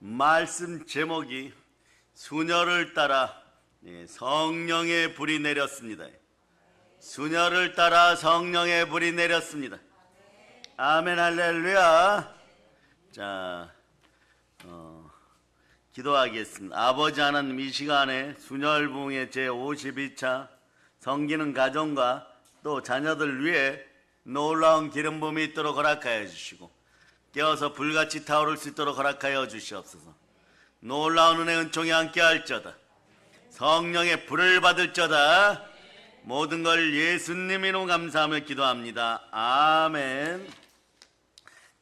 말씀 제목이 수녀를 따라 성령의 불이 내렸습니다. 수녀를 따라 성령의 불이 내렸습니다. 아멘 할렐루야. 자, 기도하겠습니다. 아버지 하나님, 이 시간에 수녀을부흥의 제52차 성기는 가정과 또 자녀들 위해 놀라운 기름 부음이 있도록 허락하여 주시고 깨어서 불같이 타오를 수 있도록 허락하여 주시옵소서. 놀라운 은혜 은총이 함께할저다. 성령의 불을 받을저다. 모든 걸 예수님 이름 감사하며 기도합니다. 아멘.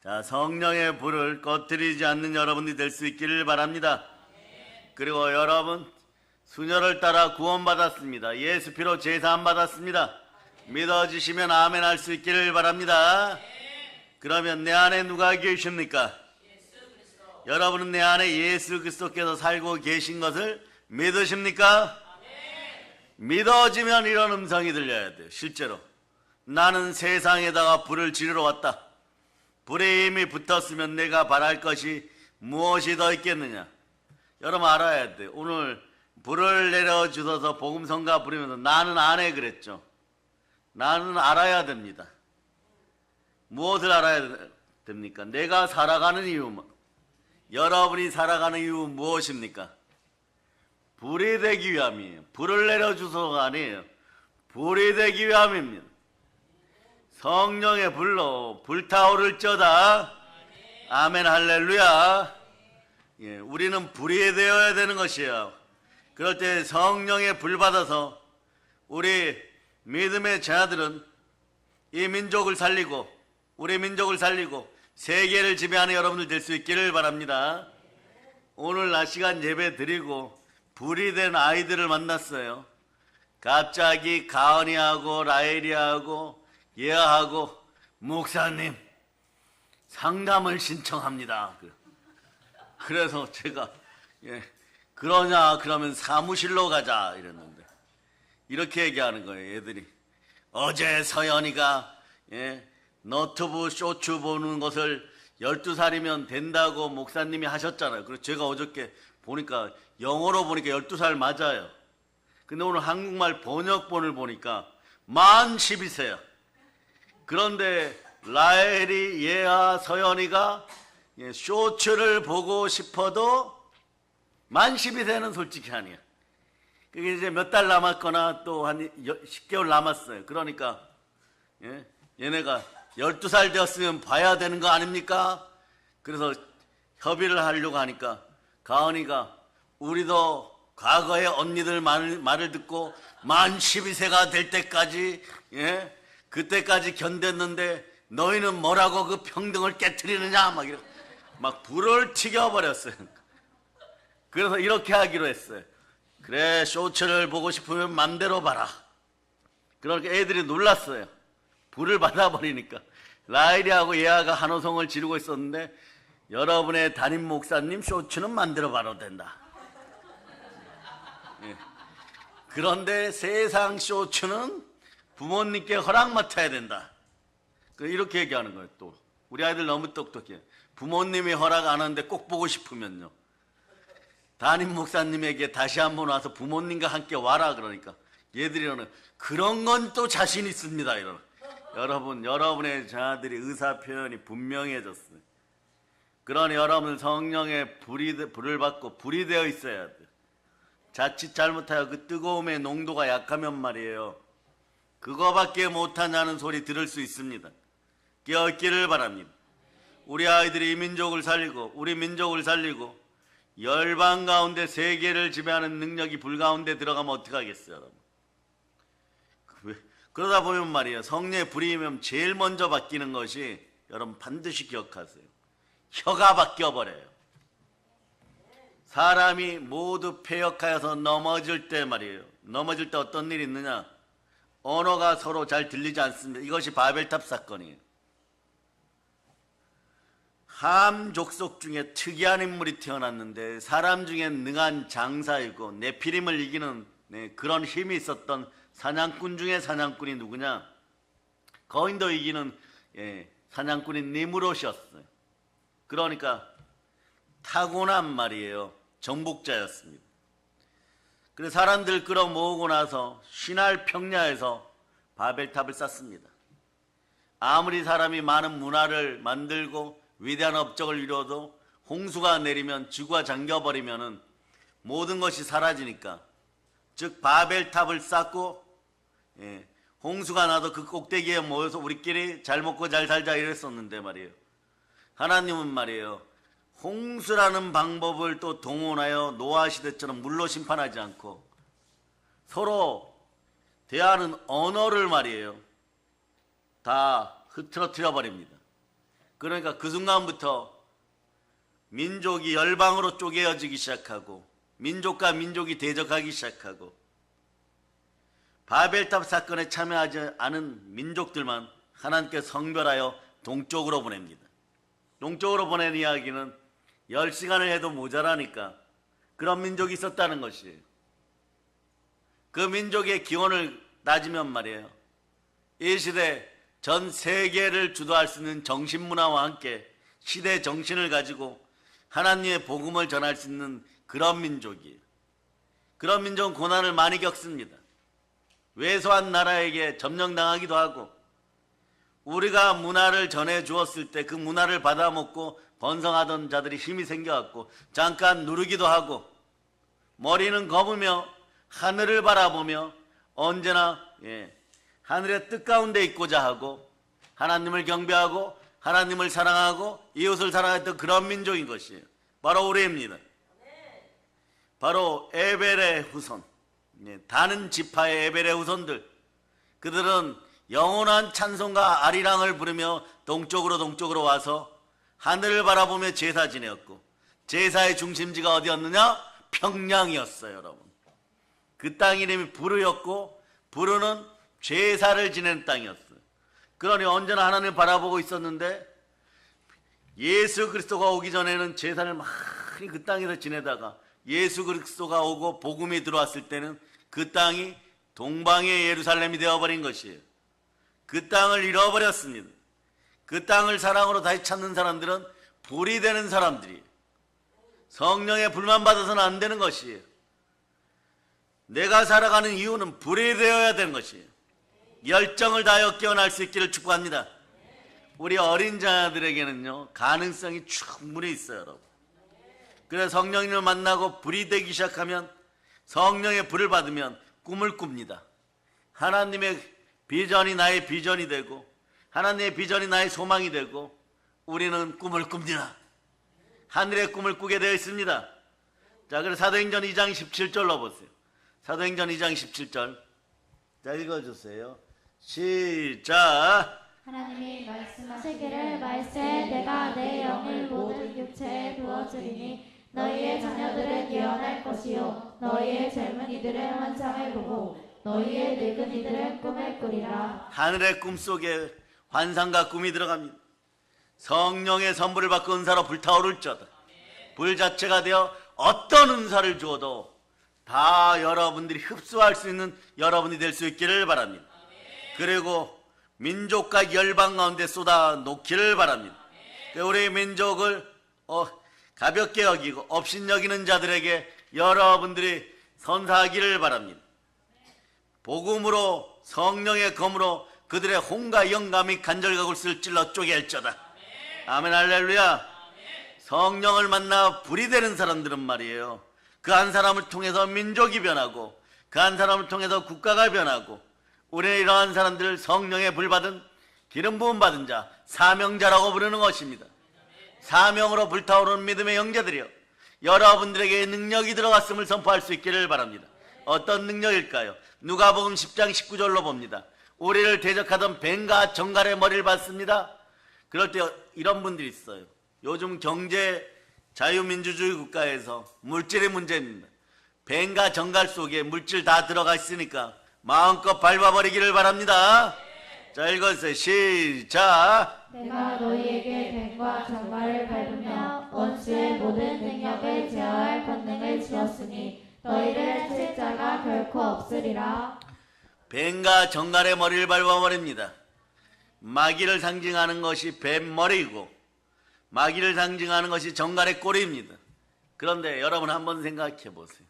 자, 성령의 불을 꺼뜨리지 않는 여러분이 될 수 있기를 바랍니다. 그리고 여러분, 수녀를 따라 구원받았습니다. 예수 피로 제사함 받았습니다. 믿어지시면 아멘 할 수 있기를 바랍니다. 그러면 내 안에 누가 계십니까? 여러분은 내 안에 예수 그리스도께서 살고 계신 것을 믿으십니까? 믿어지면 이런 음성이 들려야 돼요. 실제로 나는 세상에다가 불을 지르러 왔다. 불에 이미 붙었으면 내가 바랄 것이 무엇이 더 있겠느냐. 여러분 알아야 돼요. 오늘 불을 내려주셔서 복음성가 부르면서 나는 안 해 그랬죠. 나는 알아야 됩니다. 무엇을 알아야 됩니까? 내가 살아가는 이유, 여러분이 살아가는 이유 무엇입니까? 불이 되기 위함이에요. 불을 내려주소서가 아니에요. 불이 되기 위함입니다. 성령의 불로 불타오를 쩌다. 아멘 할렐루야. 예, 우리는 불이 되어야 되는 것이에요. 그럴 때 성령의 불 받아서 우리 믿음의 자들은 이 민족을 살리고 우리 민족을 살리고 세계를 지배하는 여러분들 될 수 있기를 바랍니다. 오늘 낮 시간 예배 드리고 불이 된 아이들을 만났어요. 갑자기 가은이하고 라엘이하고 예아하고 목사님 상담을 신청합니다. 그래서 제가 그러냐 그러면 사무실로 가자 이랬는데 이렇게 얘기하는 거예요. 애들이 어제 서연이가 너튜브 쇼츠 보는 것을 12살이면 된다고 목사님이 하셨잖아요. 그래서 제가 어저께 보니까 영어로 보니까 12살 맞아요. 근데 오늘 한국말 번역본을 보니까 만 12세야. 그런데 라엘이, 예아, 서연이가 쇼츠를 보고 싶어도 만 12세는 솔직히 아니야. 그게 이제 몇 달 남았거나 또 한 10개월 남았어요. 그러니까 얘네가 12살 되었으면 봐야 되는 거 아닙니까? 그래서 협의를 하려고 하니까 가은이가 우리도 과거의 언니들 말을 듣고 만 12세가 될 때까지 그때까지 견뎠는데 너희는 뭐라고 그 평등을 깨트리느냐 막 불을 튀겨버렸어요. 그래서 이렇게 하기로 했어요. 그래, 쇼츠를 보고 싶으면 맘대로 봐라. 그러니까 애들이 놀랐어요. 불을 받아버리니까. 라일이하고 예아가 한호성을 지르고 있었는데 여러분의 담임 목사님 쇼츠는 맘대로 봐도 된다. 그런데 세상 쇼츠는 부모님께 허락 맡아야 된다. 이렇게 얘기하는 거예요. 또 우리 아이들 너무 똑똑해요. 부모님이 허락 안 하는데 꼭 보고 싶으면요, 담임 목사님에게 다시 한번 와서 부모님과 함께 와라 그러니까 얘들이 이러는 그런 건 또 자신 있습니다 이러는. 여러분, 여러분의 자들이 의사 표현이 분명해졌어요. 그러니 여러분 성령의 불을 받고 불이 되어 있어야 돼요. 자칫 잘못하여 그 뜨거움의 농도가 약하면 말이에요, 그거밖에 못하냐는 소리 들을 수 있습니다. 깨어있기를 바랍니다. 우리 아이들이 이 민족을 살리고 우리 민족을 살리고 열방 가운데 세계를 지배하는 능력이 불 가운데 들어가면 어떡하겠어요 여러분. 그러다 보면 말이에요, 성령의 불이면 제일 먼저 바뀌는 것이, 여러분 반드시 기억하세요, 혀가 바뀌어버려요. 사람이 모두 패역하여서 넘어질 때 말이에요, 넘어질 때 어떤 일이 있느냐, 언어가 서로 잘 들리지 않습니다. 이것이 바벨탑 사건이에요. 함 족속 중에 특이한 인물이 태어났는데 사람 중에 능한 장사이고 네피림을 이기는 그런 힘이 있었던 사냥꾼 중에 사냥꾼이 누구냐? 거인도 이기는 사냥꾼인 니므롯이었어요. 그러니까 타고난 말이에요. 정복자였습니다. 그래서 사람들 끌어모으고 나서 시날 평야에서 바벨탑을 쌓습니다. 아무리 사람이 많은 문화를 만들고 위대한 업적을 이루어도 홍수가 내리면 지구가 잠겨버리면 모든 것이 사라지니까, 즉 바벨탑을 쌓고 홍수가 나도 그 꼭대기에 모여서 우리끼리 잘 먹고 잘 살자 이랬었는데 말이에요. 하나님은 말이에요, 홍수라는 방법을 또 동원하여 노아 시대처럼 물로 심판하지 않고 서로 대하는 언어를 말이에요, 다 흐트러뜨려 버립니다. 그러니까 그 순간부터 민족이 열방으로 쪼개어지기 시작하고 민족과 민족이 대적하기 시작하고 바벨탑 사건에 참여하지 않은 민족들만 하나님께 성별하여 동쪽으로 보냅니다. 동쪽으로 보낸 이야기는 10시간을 해도 모자라니까 그런 민족이 있었다는 것이에요. 그 민족의 기원을 따지면 말이에요, 이 시대 전 세계를 주도할 수 있는 정신문화와 함께 시대 정신을 가지고 하나님의 복음을 전할 수 있는 그런 민족이에요. 그런 민족은 고난을 많이 겪습니다. 왜소한 나라에게 점령당하기도 하고, 우리가 문화를 전해 주었을 때 그 문화를 받아먹고 번성하던 자들이 힘이 생겨갖고 잠깐 누르기도 하고, 머리는 검으며 하늘을 바라보며 언제나 하늘의 뜻 가운데 있고자 하고 하나님을 경배하고 하나님을 사랑하고 이웃을 사랑했던 그런 민족인 것이에요. 바로 우리입니다. 바로 에벨의 후손, 다는 지파의 에벨의 후손들, 그들은 영원한 찬송과 아리랑을 부르며 동쪽으로 와서 하늘을 바라보며 제사 지내었고, 제사의 중심지가 어디였느냐? 평양이었어요. 여러분, 그 땅 이름이 부르였고, 부르는 제사를 지내는 땅이었어요. 그러니 언제나 하나님을 바라보고 있었는데, 예수 그리스도가 오기 전에는 제사를 많이 그 땅에서 지내다가 예수 그리스도가 오고 복음이 들어왔을 때는 그 땅이 동방의 예루살렘이 되어버린 것이에요. 그 땅을 잃어버렸습니다. 그 땅을 사랑으로 다시 찾는 사람들은 불이 되는 사람들이에요. 성령의 불만 받아서는 안 되는 것이에요. 내가 살아가는 이유는 불이 되어야 되는 것이에요. 열정을 다하여 깨어날 수 있기를 축복합니다. 우리 어린 자들에게는요, 가능성이 충분히 있어요, 여러분. 그래서 성령님을 만나고 불이 되기 시작하면, 성령의 불을 받으면 꿈을 꿉니다. 하나님의 비전이 나의 비전이 되고 하나님의 비전이 나의 소망이 되고 우리는 꿈을 꿉니다. 하늘의 꿈을 꾸게 되어 있습니다. 자, 그래서 사도행전 2장 17절로 보세요. 사도행전 2장 17절. 자, 읽어주세요. 시작. 하나님이 말씀하시기를 말세 내가 내 영을 모든 육체에 부어주리니 너희의 자녀들은 예언할 것이요 너희의 젊은이들은 환상을 보고 너희의 늙은이들은 꿈을 꾸리라. 하늘의 꿈속에 환상과 꿈이 들어갑니다. 성령의 선물을 받고 은사로 불타오를 자다. 불 자체가 되어 어떤 은사를 주어도 다 여러분들이 흡수할 수 있는 여러분이 될 수 있기를 바랍니다. 그리고 민족과 열방 가운데 쏟아 놓기를 바랍니다. 우리 민족을 가볍게 여기고 업신여기는 자들에게 여러분들이 선사하기를 바랍니다. 복음으로 성령의 검으로 그들의 혼과 영감이 간절각을 찔러 쪼개할지어다. 아멘, 할렐루야. 성령을 만나 불이 되는 사람들은 말이에요, 그 한 사람을 통해서 민족이 변하고 그 한 사람을 통해서 국가가 변하고, 우리는 이러한 사람들을 성령의 불받은 기름 부음 받은 자, 사명자라고 부르는 것입니다. 사명으로 불타오르는 믿음의 형제들이요, 여러분들에게 능력이 들어갔음을 선포할 수 있기를 바랍니다. 어떤 능력일까요? 누가복음 10장 19절로 봅니다. 우리를 대적하던 뱀과 정갈의 머리를 받습니다. 그럴 때 이런 분들이 있어요. 요즘 경제 자유민주주의 국가에서 물질의 문제입니다. 뱀과 정갈 속에 물질 다 들어가 있으니까 마음껏 밟아버리기를 바랍니다. 자, 읽어주세요. 시작. 내가 너희에게 뱀과 정갈을 밟으며 원수의 모든 능력을 제어할 권능을 주었으니 너희를 칠 자가 결코 없으리라. 뱀과 정갈의 머리를 밟아버립니다. 마귀를 상징하는 것이 뱀머리이고 마귀를 상징하는 것이 정갈의 꼬리입니다. 그런데 여러분 한번 생각해 보세요.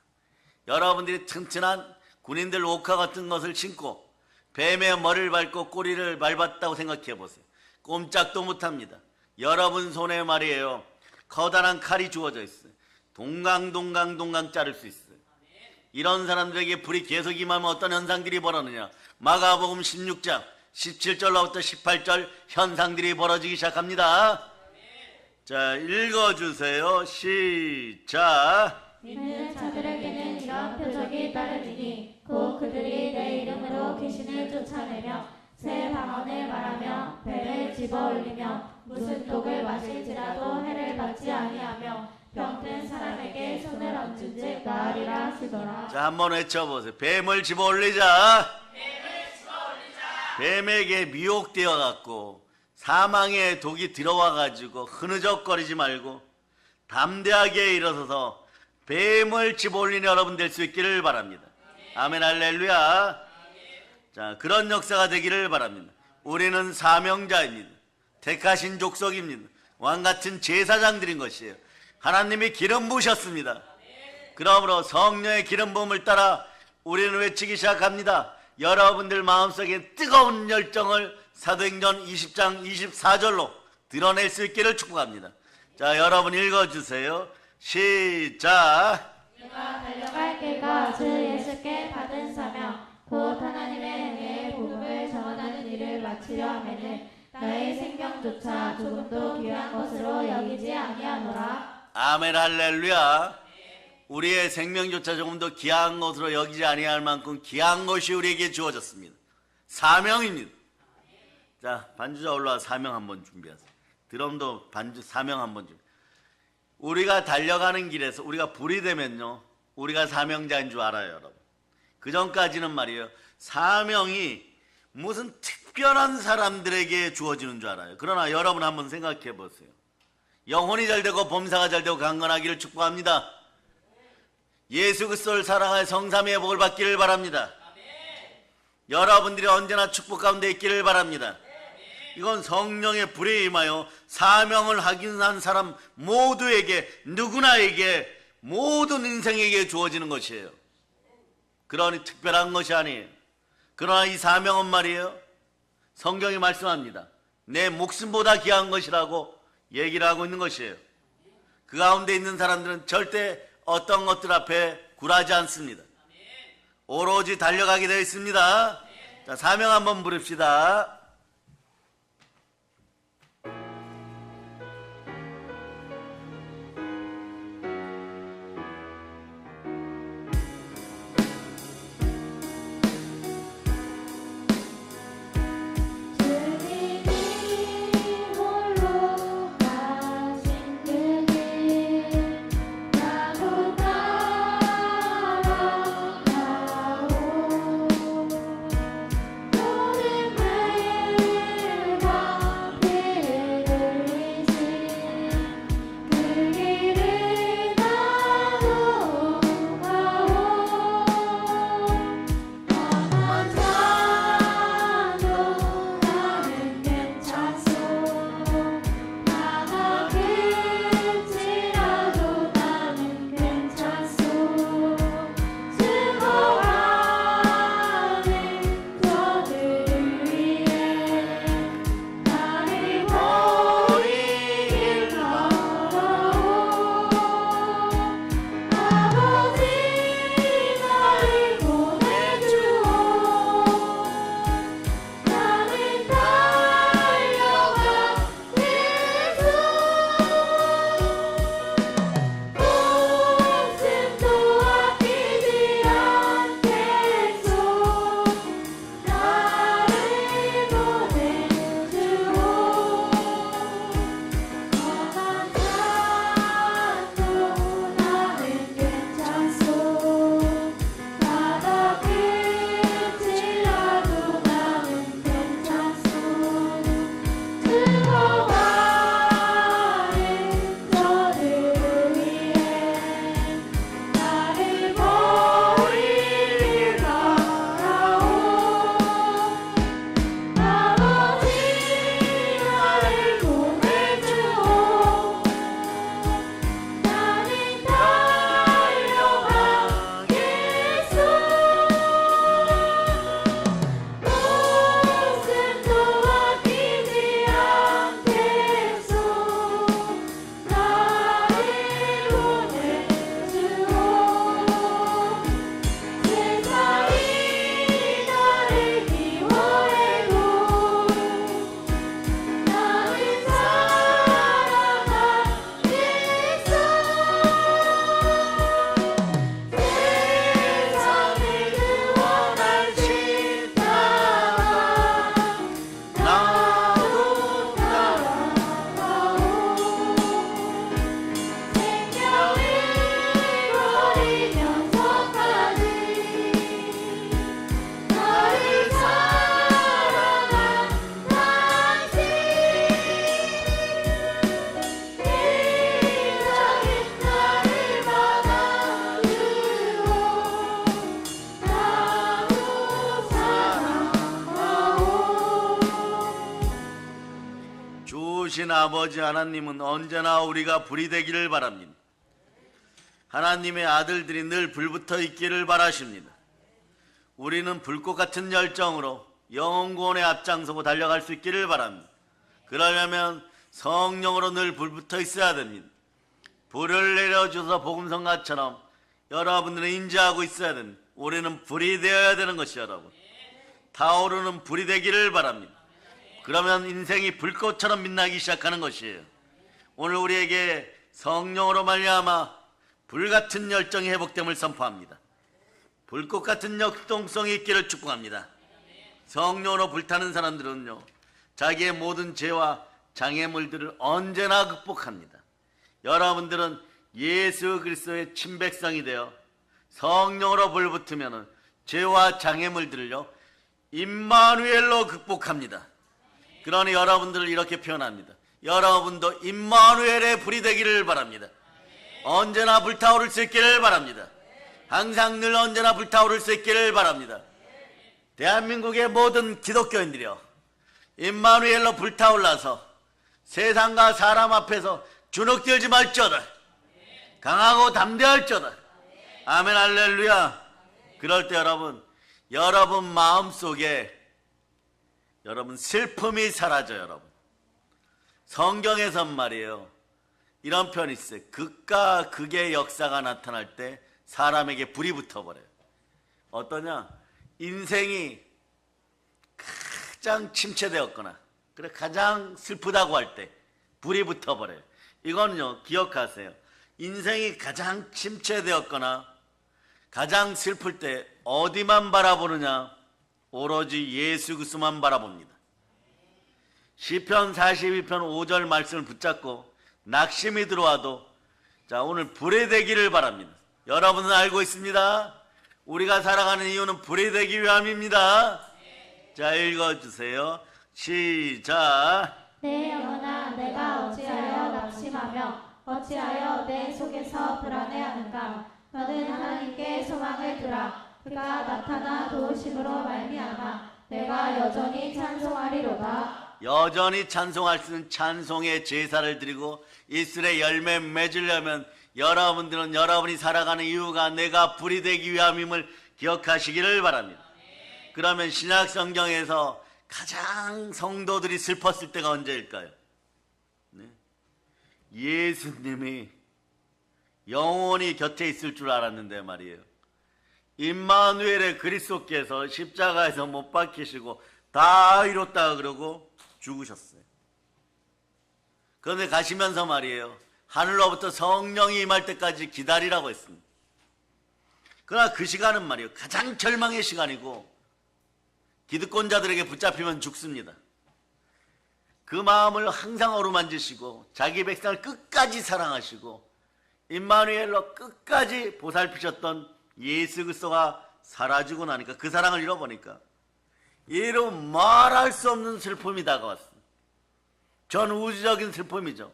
여러분들이 튼튼한 군인들 옷과 같은 것을 신고 뱀의 머리를 밟고 꼬리를 밟았다고 생각해 보세요. 꼼짝도 못합니다. 여러분 손에 말이에요, 커다란 칼이 주어져 있어요. 동강 자를 수 있어요. 이런 사람들에게 불이 계속 임하면 어떤 현상들이 벌어지느냐. 마가복음 16장 17절로부터 18절 현상들이 벌어지기 시작합니다. 자, 읽어주세요. 시작. 믿는 자들에게는 이런 표적이 따르리니 곧 그들이 내 이름으로 귀신을 쫓아내며 새 방언을 말하며 뱀을 집어올리며 무슨 독을 마실지라도 해를 받지 아니하며 병든 사람에게 손을 얹은즉 나으리라 하시더라. 자, 한번 외쳐보세요. 뱀을 집어올리자. 뱀에게 미혹되어 갖고 사망의 독이 들어와 가지고 흐느적거리지 말고 담대하게 일어서서 뱀을 집어올리는 여러분 될 수 있기를 바랍니다. 아멘, 할렐루야. 자, 그런 역사가 되기를 바랍니다. 우리는 사명자입니다. 택하신 족속입니다. 왕같은 제사장들인 것이에요. 하나님이 기름 부으셨습니다. 그러므로 성령의 기름 부음을 따라 우리는 외치기 시작합니다. 여러분들 마음속에 뜨거운 열정을 사도행전 20장 24절로 드러낼 수 있기를 축복합니다. 자, 여러분 읽어주세요. 시작. 내가 달려갈 길과 주 예수께 받은 사명 곧 하나님의 은혜의 복음을 전하는 일을 마치려 하면은 나의 생명조차 조금도 귀한 것으로 여기지 아니하노라. 아멘, 할렐루야. 우리의 생명조차 조금도 귀한 것으로 여기지 아니할 만큼 귀한 것이 우리에게 주어졌습니다. 사명입니다. 자, 반주자 올라와 사명 한번 준비하세요. 드럼도 반주 사명 한번 준비. 우리가 달려가는 길에서 우리가 불이 되면요, 우리가 사명자인 줄 알아요, 여러분. 그 전까지는 말이에요, 사명이 무슨 특별한 사람들에게 주어지는 줄 알아요. 그러나 여러분 한번 생각해 보세요. 영혼이 잘 되고 범사가 잘 되고 강건하기를 축복합니다. 예수 그리스도를 사랑하여 성삼위의 복을 받기를 바랍니다. 여러분들이 언제나 축복 가운데 있기를 바랍니다. 이건 성령의 불에 임하여 사명을 확인한 사람 모두에게, 누구나에게, 모든 인생에게 주어지는 것이에요. 그러니 특별한 것이 아니에요. 그러나 이 사명은 말이에요, 성경이 말씀합니다. 내 목숨보다 귀한 것이라고 얘기를 하고 있는 것이에요. 그 가운데 있는 사람들은 절대 어떤 것들 앞에 굴하지 않습니다. 오로지 달려가게 되어 있습니다. 자, 사명 한번 부릅시다. 모든 크신 아버지 하나님은 언제나 우리가 불이 되기를 바랍니다. 하나님의 아들들이 늘 불붙어 있기를 바라십니다. 우리는 불꽃 같은 열정으로 영혼구원에 앞장서고 달려갈 수 있기를 바랍니다. 그러려면 성령으로 늘 불붙어 있어야 됩니다. 불을 내려주셔서 복음성가처럼 여러분들은 인지하고 있어야 됩니다. 우리는 불이 되어야 되는 것이 여러분. 타오르는 불이 되기를 바랍니다. 그러면 인생이 불꽃처럼 빛나기 시작하는 것이에요. 오늘 우리에게 성령으로 말미암아 불같은 열정이 회복됨을 선포합니다. 불꽃 같은 역동성이 있기를 축복합니다. 성령으로 불타는 사람들은요, 자기의 모든 죄와 장애물들을 언제나 극복합니다. 여러분들은 예수 그리스도의 친백성이 되어 성령으로 불붙으면 죄와 장애물들을요, 임마누엘로 극복합니다. 그러니 여러분들을 이렇게 표현합니다. 여러분도 임마누엘의 불이 되기를 바랍니다. 언제나 불타오를 수 있기를 바랍니다. 항상 늘 언제나 불타오를 수 있기를 바랍니다. 대한민국의 모든 기독교인들이요, 임마누엘로 불타올라서 세상과 사람 앞에서 주눅들지 말지어다. 강하고 담대할지어다. 아멘 할렐루야. 그럴 때 여러분 마음속에 여러분 슬픔이 사라져요. 여러분 성경에선 말이에요, 이런 표현이 있어요. 극과 극의 역사가 나타날 때 사람에게 불이 붙어버려요. 어떠냐? 인생이 가장 침체되었거나 그래 가장 슬프다고 할 때 불이 붙어버려요. 이거는요, 기억하세요. 인생이 가장 침체되었거나 가장 슬플 때 어디만 바라보느냐? 오로지 예수 그리스도만 바라봅니다. 시편 42편 5절 말씀을 붙잡고 낙심이 들어와도 자, 오늘 불이 되기를 바랍니다. 여러분은 알고 있습니다. 우리가 살아가는 이유는 불이 되기 위함입니다. 자, 읽어주세요. 시작. 내 영혼아, 내가 어찌하여 낙심하며 어찌하여 내 속에서 불안해하는가? 너는 하나님께 소망을 두라. 그가 나타나 도우심으로 말미암아 내가 여전히 찬송하리로다. 여전히 찬송할 수 있는 찬송의 제사를 드리고 이슬의 열매 맺으려면 여러분들은 여러분이 살아가는 이유가 내가 불이 되기 위함임을 기억하시기를 바랍니다. 그러면 신약 성경에서 가장 성도들이 슬펐을 때가 언제일까요? 네? 예수님이 영원히 곁에 있을 줄 알았는데 말이에요. 임마누엘의 그리스도께서 십자가에서 못 박히시고 다 이뤘다 그러고 죽으셨어요. 그런데 가시면서 말이에요, 하늘로부터 성령이 임할 때까지 기다리라고 했습니다. 그러나 그 시간은 말이에요, 가장 절망의 시간이고 기득권자들에게 붙잡히면 죽습니다. 그 마음을 항상 어루만지시고 자기 백성을 끝까지 사랑하시고 임마누엘로 끝까지 보살피셨던 예수 그리스도가 사라지고 나니까, 그 사랑을 잃어보니까 이로 말할 수 없는 슬픔이 다가왔습니다. 전 우주적인 슬픔이죠.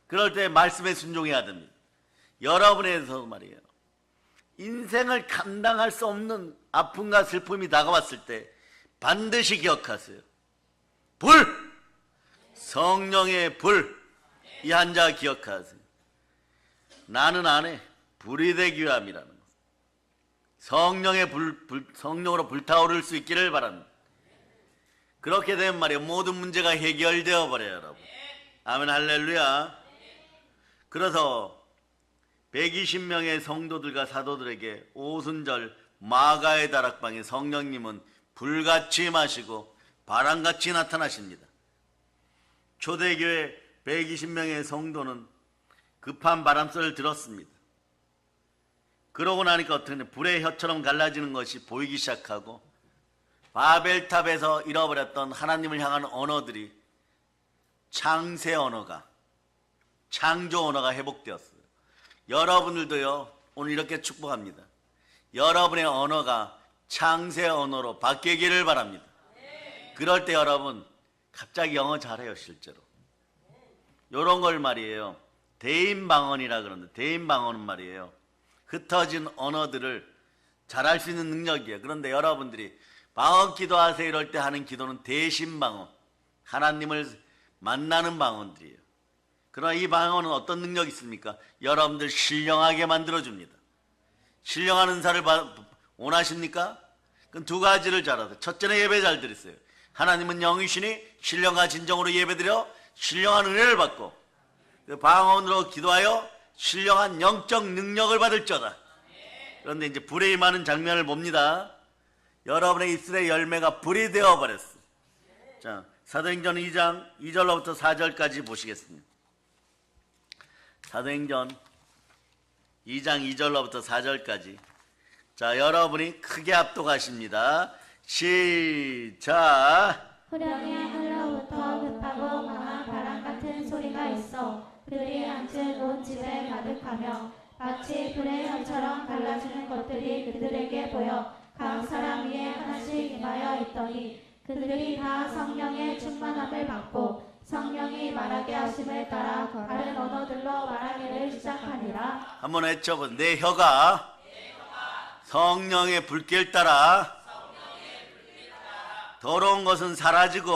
그럴 때 말씀에 순종해야 됩니다. 여러분에서 말이에요, 인생을 감당할 수 없는 아픔과 슬픔이 다가왔을 때 반드시 기억하세요. 불! 성령의 불! 이 한자 기억하세요. 나는 안 해. 불이 되기 위함이라는 것. 성령의 성령으로 불타오를 수 있기를 바랍니다. 그렇게 되면 말이에요, 모든 문제가 해결되어 버려요, 여러분. 아멘 할렐루야. 그래서 120명의 성도들과 사도들에게 오순절 마가의 다락방에 성령님은 불같이 임하시고 바람같이 나타나십니다. 초대교회 120명의 성도는 급한 바람소리를 들었습니다. 그러고 나니까 어떻게 불의 혀처럼 갈라지는 것이 보이기 시작하고 바벨탑에서 잃어버렸던 하나님을 향한 언어들이 창세 언어가, 창조 언어가 회복되었어요. 여러분들도요, 오늘 이렇게 축복합니다. 여러분의 언어가 창세 언어로 바뀌기를 바랍니다. 그럴 때 여러분 갑자기 영어 잘해요. 실제로 요런 걸 말이에요, 대인방언이라 그러는데, 대인방언은 말이에요, 흩어진 언어들을 잘할 수 있는 능력이에요. 그런데 여러분들이 방언 기도하세요 이럴 때 하는 기도는 대신방언, 하나님을 만나는 방언들이에요. 그러나 이 방언은 어떤 능력이 있습니까? 여러분들 신령하게 만들어줍니다. 신령한 은사를 원하십니까? 그럼 두 가지를 잘하세요. 첫째는 예배 잘 드리세요. 하나님은 영이시니 신령과 진정으로 예배드려 신령한 은혜를 받고 그 방언으로 기도하여 신령한 영적 능력을 받을지어다. 그런데 이제 불에 임하는 장면을 봅니다. 여러분의 입술의 열매가 불이 되어버렸어. 자, 사도행전 2장 2절로부터 4절까지 보시겠습니다. 사도행전 2장 2절로부터 4절까지. 자, 여러분이 크게 합독하십니다. 시작. 후련의 하늘로부터 급하고 강한 바람 같은 소리가 있어 그들이 앉은 온 집에 가득하며 마치 불의 현처럼 갈라지는 것들이 그들에게 보여 각 사람 위에 하나씩 임하여 있더니 그들이 다 성령의 충만함을 받고 성령이 말하게 하심을 따라 다른 언어들로 말하기를 시작하니라. 한번 외쳐보. 내 혀가 성령의 불길 따라 더러운 것은 사라지고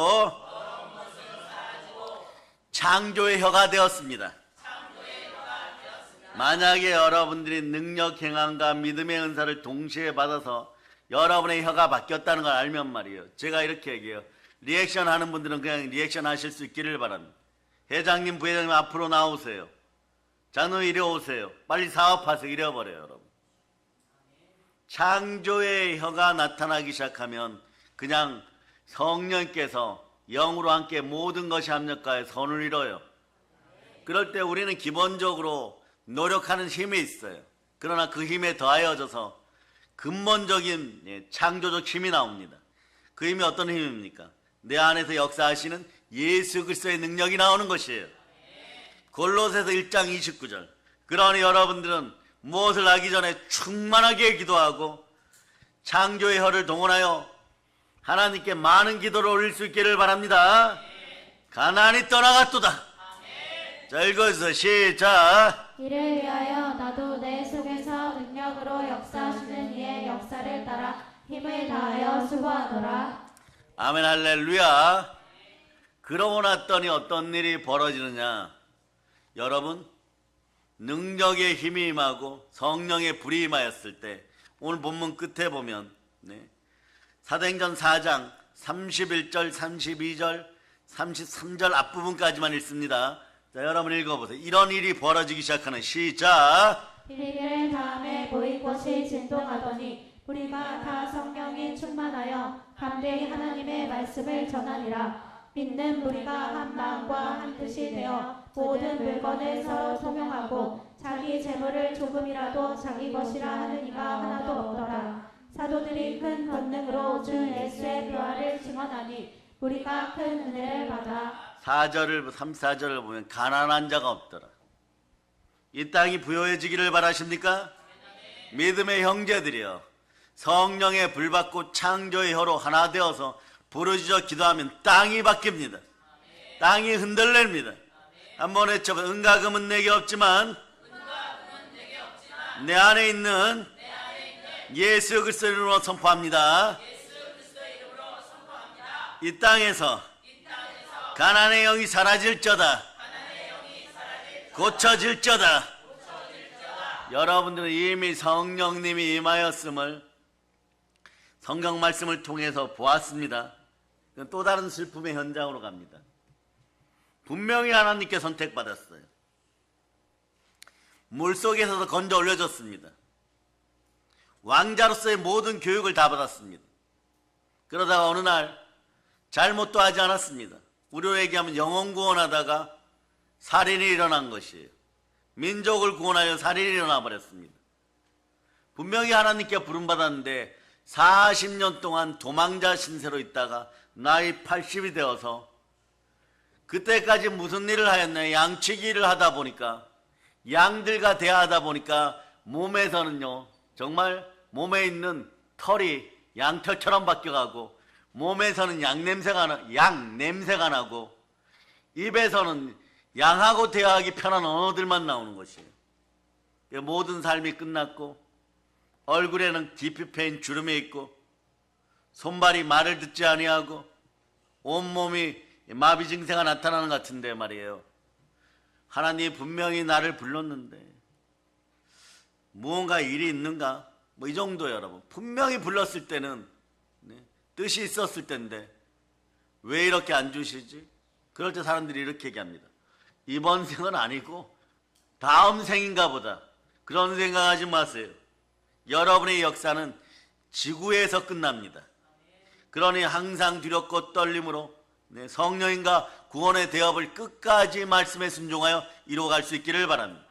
창조의 혀가 되었습니다. 만약에 여러분들이 능력 행함과 믿음의 은사를 동시에 받아서 여러분의 혀가 바뀌었다는 걸 알면 말이에요. 제가 이렇게 얘기해요. 리액션 하는 분들은 그냥 리액션 하실 수 있기를 바랍니다. 회장님, 부회장님 앞으로 나오세요. 장로님 이리 오세요. 빨리 사업하세요. 이래버려요, 여러분. 창조의 혀가 나타나기 시작하면 그냥 성령께서 영으로 함께 모든 것이 합력하여 선을 이뤄요. 그럴 때 우리는 기본적으로 노력하는 힘이 있어요. 그러나 그 힘에 더하여져서 근본적인 창조적 힘이 나옵니다. 그 힘이 어떤 힘입니까? 내 안에서 역사하시는 예수 그리스도의 능력이 나오는 것이에요. 골로새서 1장 29절. 그러니 여러분들은 무엇을 하기 전에 충만하게 기도하고 창조의 혀를 동원하여 하나님께 많은 기도를 올릴 수 있기를 바랍니다. 가나안이 떠나갔도다. 자, 읽어주세요. 시작. 이를 위하여 나도 내 속에서 능력으로 역사하시는 이의 역사를 따라 힘을 다하여 수고하노라. 아멘, 할렐루야. 그러고 났더니 어떤 일이 벌어지느냐. 여러분, 능력의 힘이 임하고 성령의 불이 임하였을 때 오늘 본문 끝에 보면 사도행전 4장 31절, 32절, 33절 앞부분까지만 읽습니다. 자, 여러분 읽어보세요. 이런 일이 벌어지기 시작하는 시작. 이르기를 다음에 보인 곳이 진동하더니 우리가 다 성령이 충만하여 담대히 하나님의 말씀을 전하니라. 믿는 우리가 한 마음과 한 뜻이 되어 모든 물건을 서로 통용하고 자기 재물을 조금이라도 자기 것이라 하는 이가 하나도 없더라. 사도들이 큰 권능으로 주 예수의 부활을 증언하니 우리가 큰 은혜를 받아. 4절을 3, 4절을 보면 가난한 자가 없더라. 이 땅이 부요해지기를 바라십니까? 믿음의 형제들이여, 성령의 불 받고 창조의 혀로 하나 되어서 부르짖어 기도하면 땅이 바뀝니다. 땅이 흔들립니다. 한번 외쳐보세요. 은과 금은 내게 없지만 내 안에 있는 예수 그리스도의 이름으로 선포합니다. 이 땅에서 가난의 영이 사라질저다. 고쳐질저다. 여러분들은 이미 성령님이 임하였음을 성경 말씀을 통해서 보았습니다. 또 다른 슬픔의 현장으로 갑니다. 분명히 하나님께 선택받았어요. 물속에서도 건져 올려졌습니다. 왕자로서의 모든 교육을 다 받았습니다. 그러다가 어느 날 잘못도 하지 않았습니다. 우리로 얘기하면 영혼 구원하다가 살인이 일어난 것이에요. 민족을 구원하여 살인이 일어나 버렸습니다. 분명히 하나님께 부름받았는데 40년 동안 도망자 신세로 있다가 나이 80이 되어서 그때까지 무슨 일을 하였나요? 양치기를 하다 보니까, 양들과 대화하다 보니까 몸에서는요, 정말 몸에 있는 털이 양털처럼 바뀌어가고, 몸에서는 양 냄새가 나고, 입에서는 양하고 대화하기 편한 언어들만 나오는 것이에요. 모든 삶이 끝났고, 얼굴에는 깊이 패인 주름이 있고, 손발이 말을 듣지 아니하고, 온몸이 마비 증세가 나타나는 것 같은데 말이에요. 하나님이 분명히 나를 불렀는데 무언가 일이 있는가? 뭐 이 정도예요, 여러분. 분명히 불렀을 때는 뜻이 있었을 텐데 왜 이렇게 안 주시지? 그럴 때 사람들이 이렇게 얘기합니다. 이번 생은 아니고 다음 생인가 보다. 그런 생각하지 마세요. 여러분의 역사는 지구에서 끝납니다. 그러니 항상 두렵고 떨림으로 성령인과 구원의 대업을 끝까지 말씀에 순종하여 이루어갈 수 있기를 바랍니다.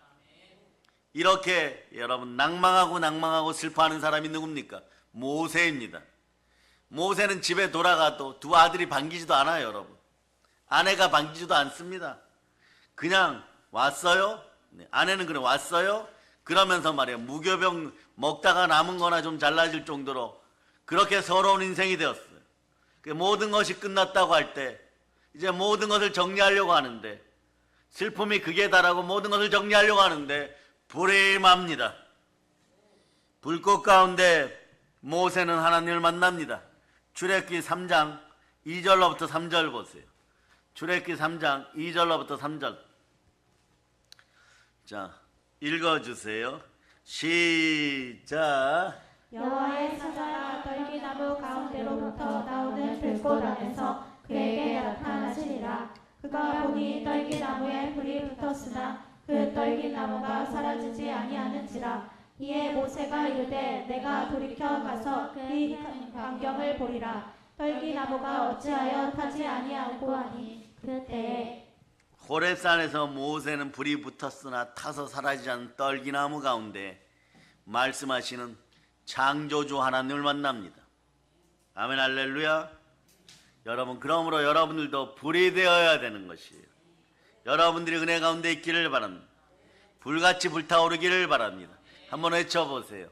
이렇게 여러분 낭망하고 슬퍼하는 사람이 누굽니까? 모세입니다. 모세는 집에 돌아가도 두 아들이 반기지도 않아요, 여러분. 아내가 반기지도 않습니다. 그냥 왔어요. 아내는 그래 왔어요. 그러면서 말이에요. 무교병 먹다가 남은 거나 좀 잘라질 정도로 그렇게 서러운 인생이 되었어요. 모든 것이 끝났다고 할 때 이제 모든 것을 정리하려고 하는데 슬픔이 극에 달하고 모든 것을 정리하려고 하는데 불임합니다. 불꽃 가운데 모세는 하나님을 만납니다. 출애굽기 3장 2절로부터 3절 보세요. 출애굽기 3장 2절로부터 3절. 자, 읽어주세요. 시작. 여호와의 사자가 떨기나무 가운데로부터 나오는 불꽃 안에서 그에게 나타나시니라. 그가 보니 떨기나무에 불이 붙었으나 그 떨기나무가 사라지지 아니하는지라. 이에 모세가 이르되 내가 돌이켜 가서 이 광경을 보리라. 떨기나무가 어찌하여 타지 아니하고 하니 그때에 호렙산에서 모세는 불이 붙었으나 타서 사라지지 않는 떨기나무 가운데 말씀하시는 창조주 하나님을 만납니다. 아멘, 할렐루야. 여러분, 그러므로 여러분들도 불이 되어야 되는 것이에요. 여러분들이 은혜 가운데 있기를 바랍니다. 불같이 불타오르기를 바랍니다. 한번 외쳐보세요.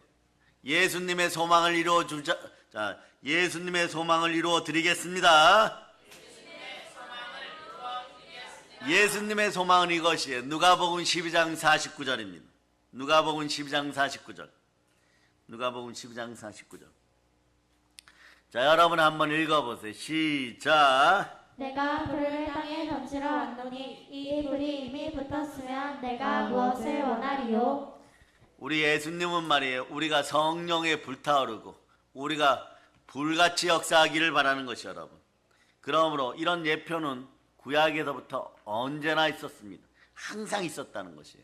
예수님의 소망을 이루어주자. 자, 예수님의 소망을 이루어 드리겠습니다. 예수님의 소망은 이것이에요. 누가복음 12장 49절입니다. 누가복음 12장 49절. 누가복음 12장 49절. 자, 여러분 한번 읽어보세요. 시작. 내가 불을 땅에 던지러 왔노니 이 불이 이미 붙었으면 내가 무엇을 원하리요? 우리 예수님은 말이에요. 우리가 성령에 불타오르고 우리가 불같이 역사하기를 바라는 것이 여러분. 그러므로 이런 예표는 구약에서부터 언제나 있었습니다. 항상 있었다는 것이에요.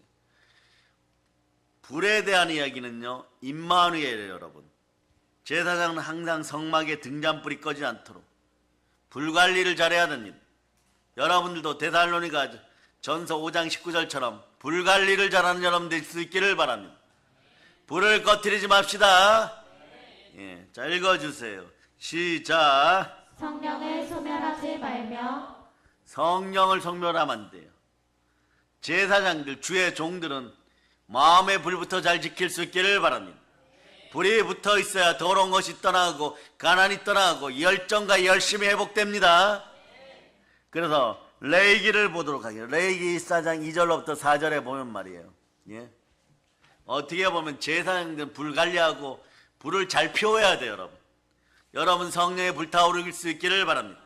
불에 대한 이야기는요, 임마누엘이에요, 여러분. 제사장은 항상 성막에 등잔불이 꺼지지 않도록 불 관리를 잘해야 됩니다. 여러분들도 데살로니가 전서 5장 19절처럼 불 관리를 잘하는 여러분 될 수 있기를 바랍니다. 불을 꺼뜨리지 맙시다. 예, 자, 읽어주세요. 시작. 성령을 소멸하지 말며 성령을 소멸하면 안 돼요. 제사장들, 주의 종들은 마음의 불부터 잘 지킬 수 있기를 바랍니다. 불이 붙어 있어야 더러운 것이 떠나고 가난이 떠나고 열정과 열심이 회복됩니다. 그래서 레위기를 보도록 하겠습니다. 레위기 14장 2절로부터 4절에 보면 말이에요. 예? 어떻게 보면 제사장들은 불 관리하고 불을 잘 피워야 돼요, 여러분. 여러분 성령에 불타오를 수 있기를 바랍니다.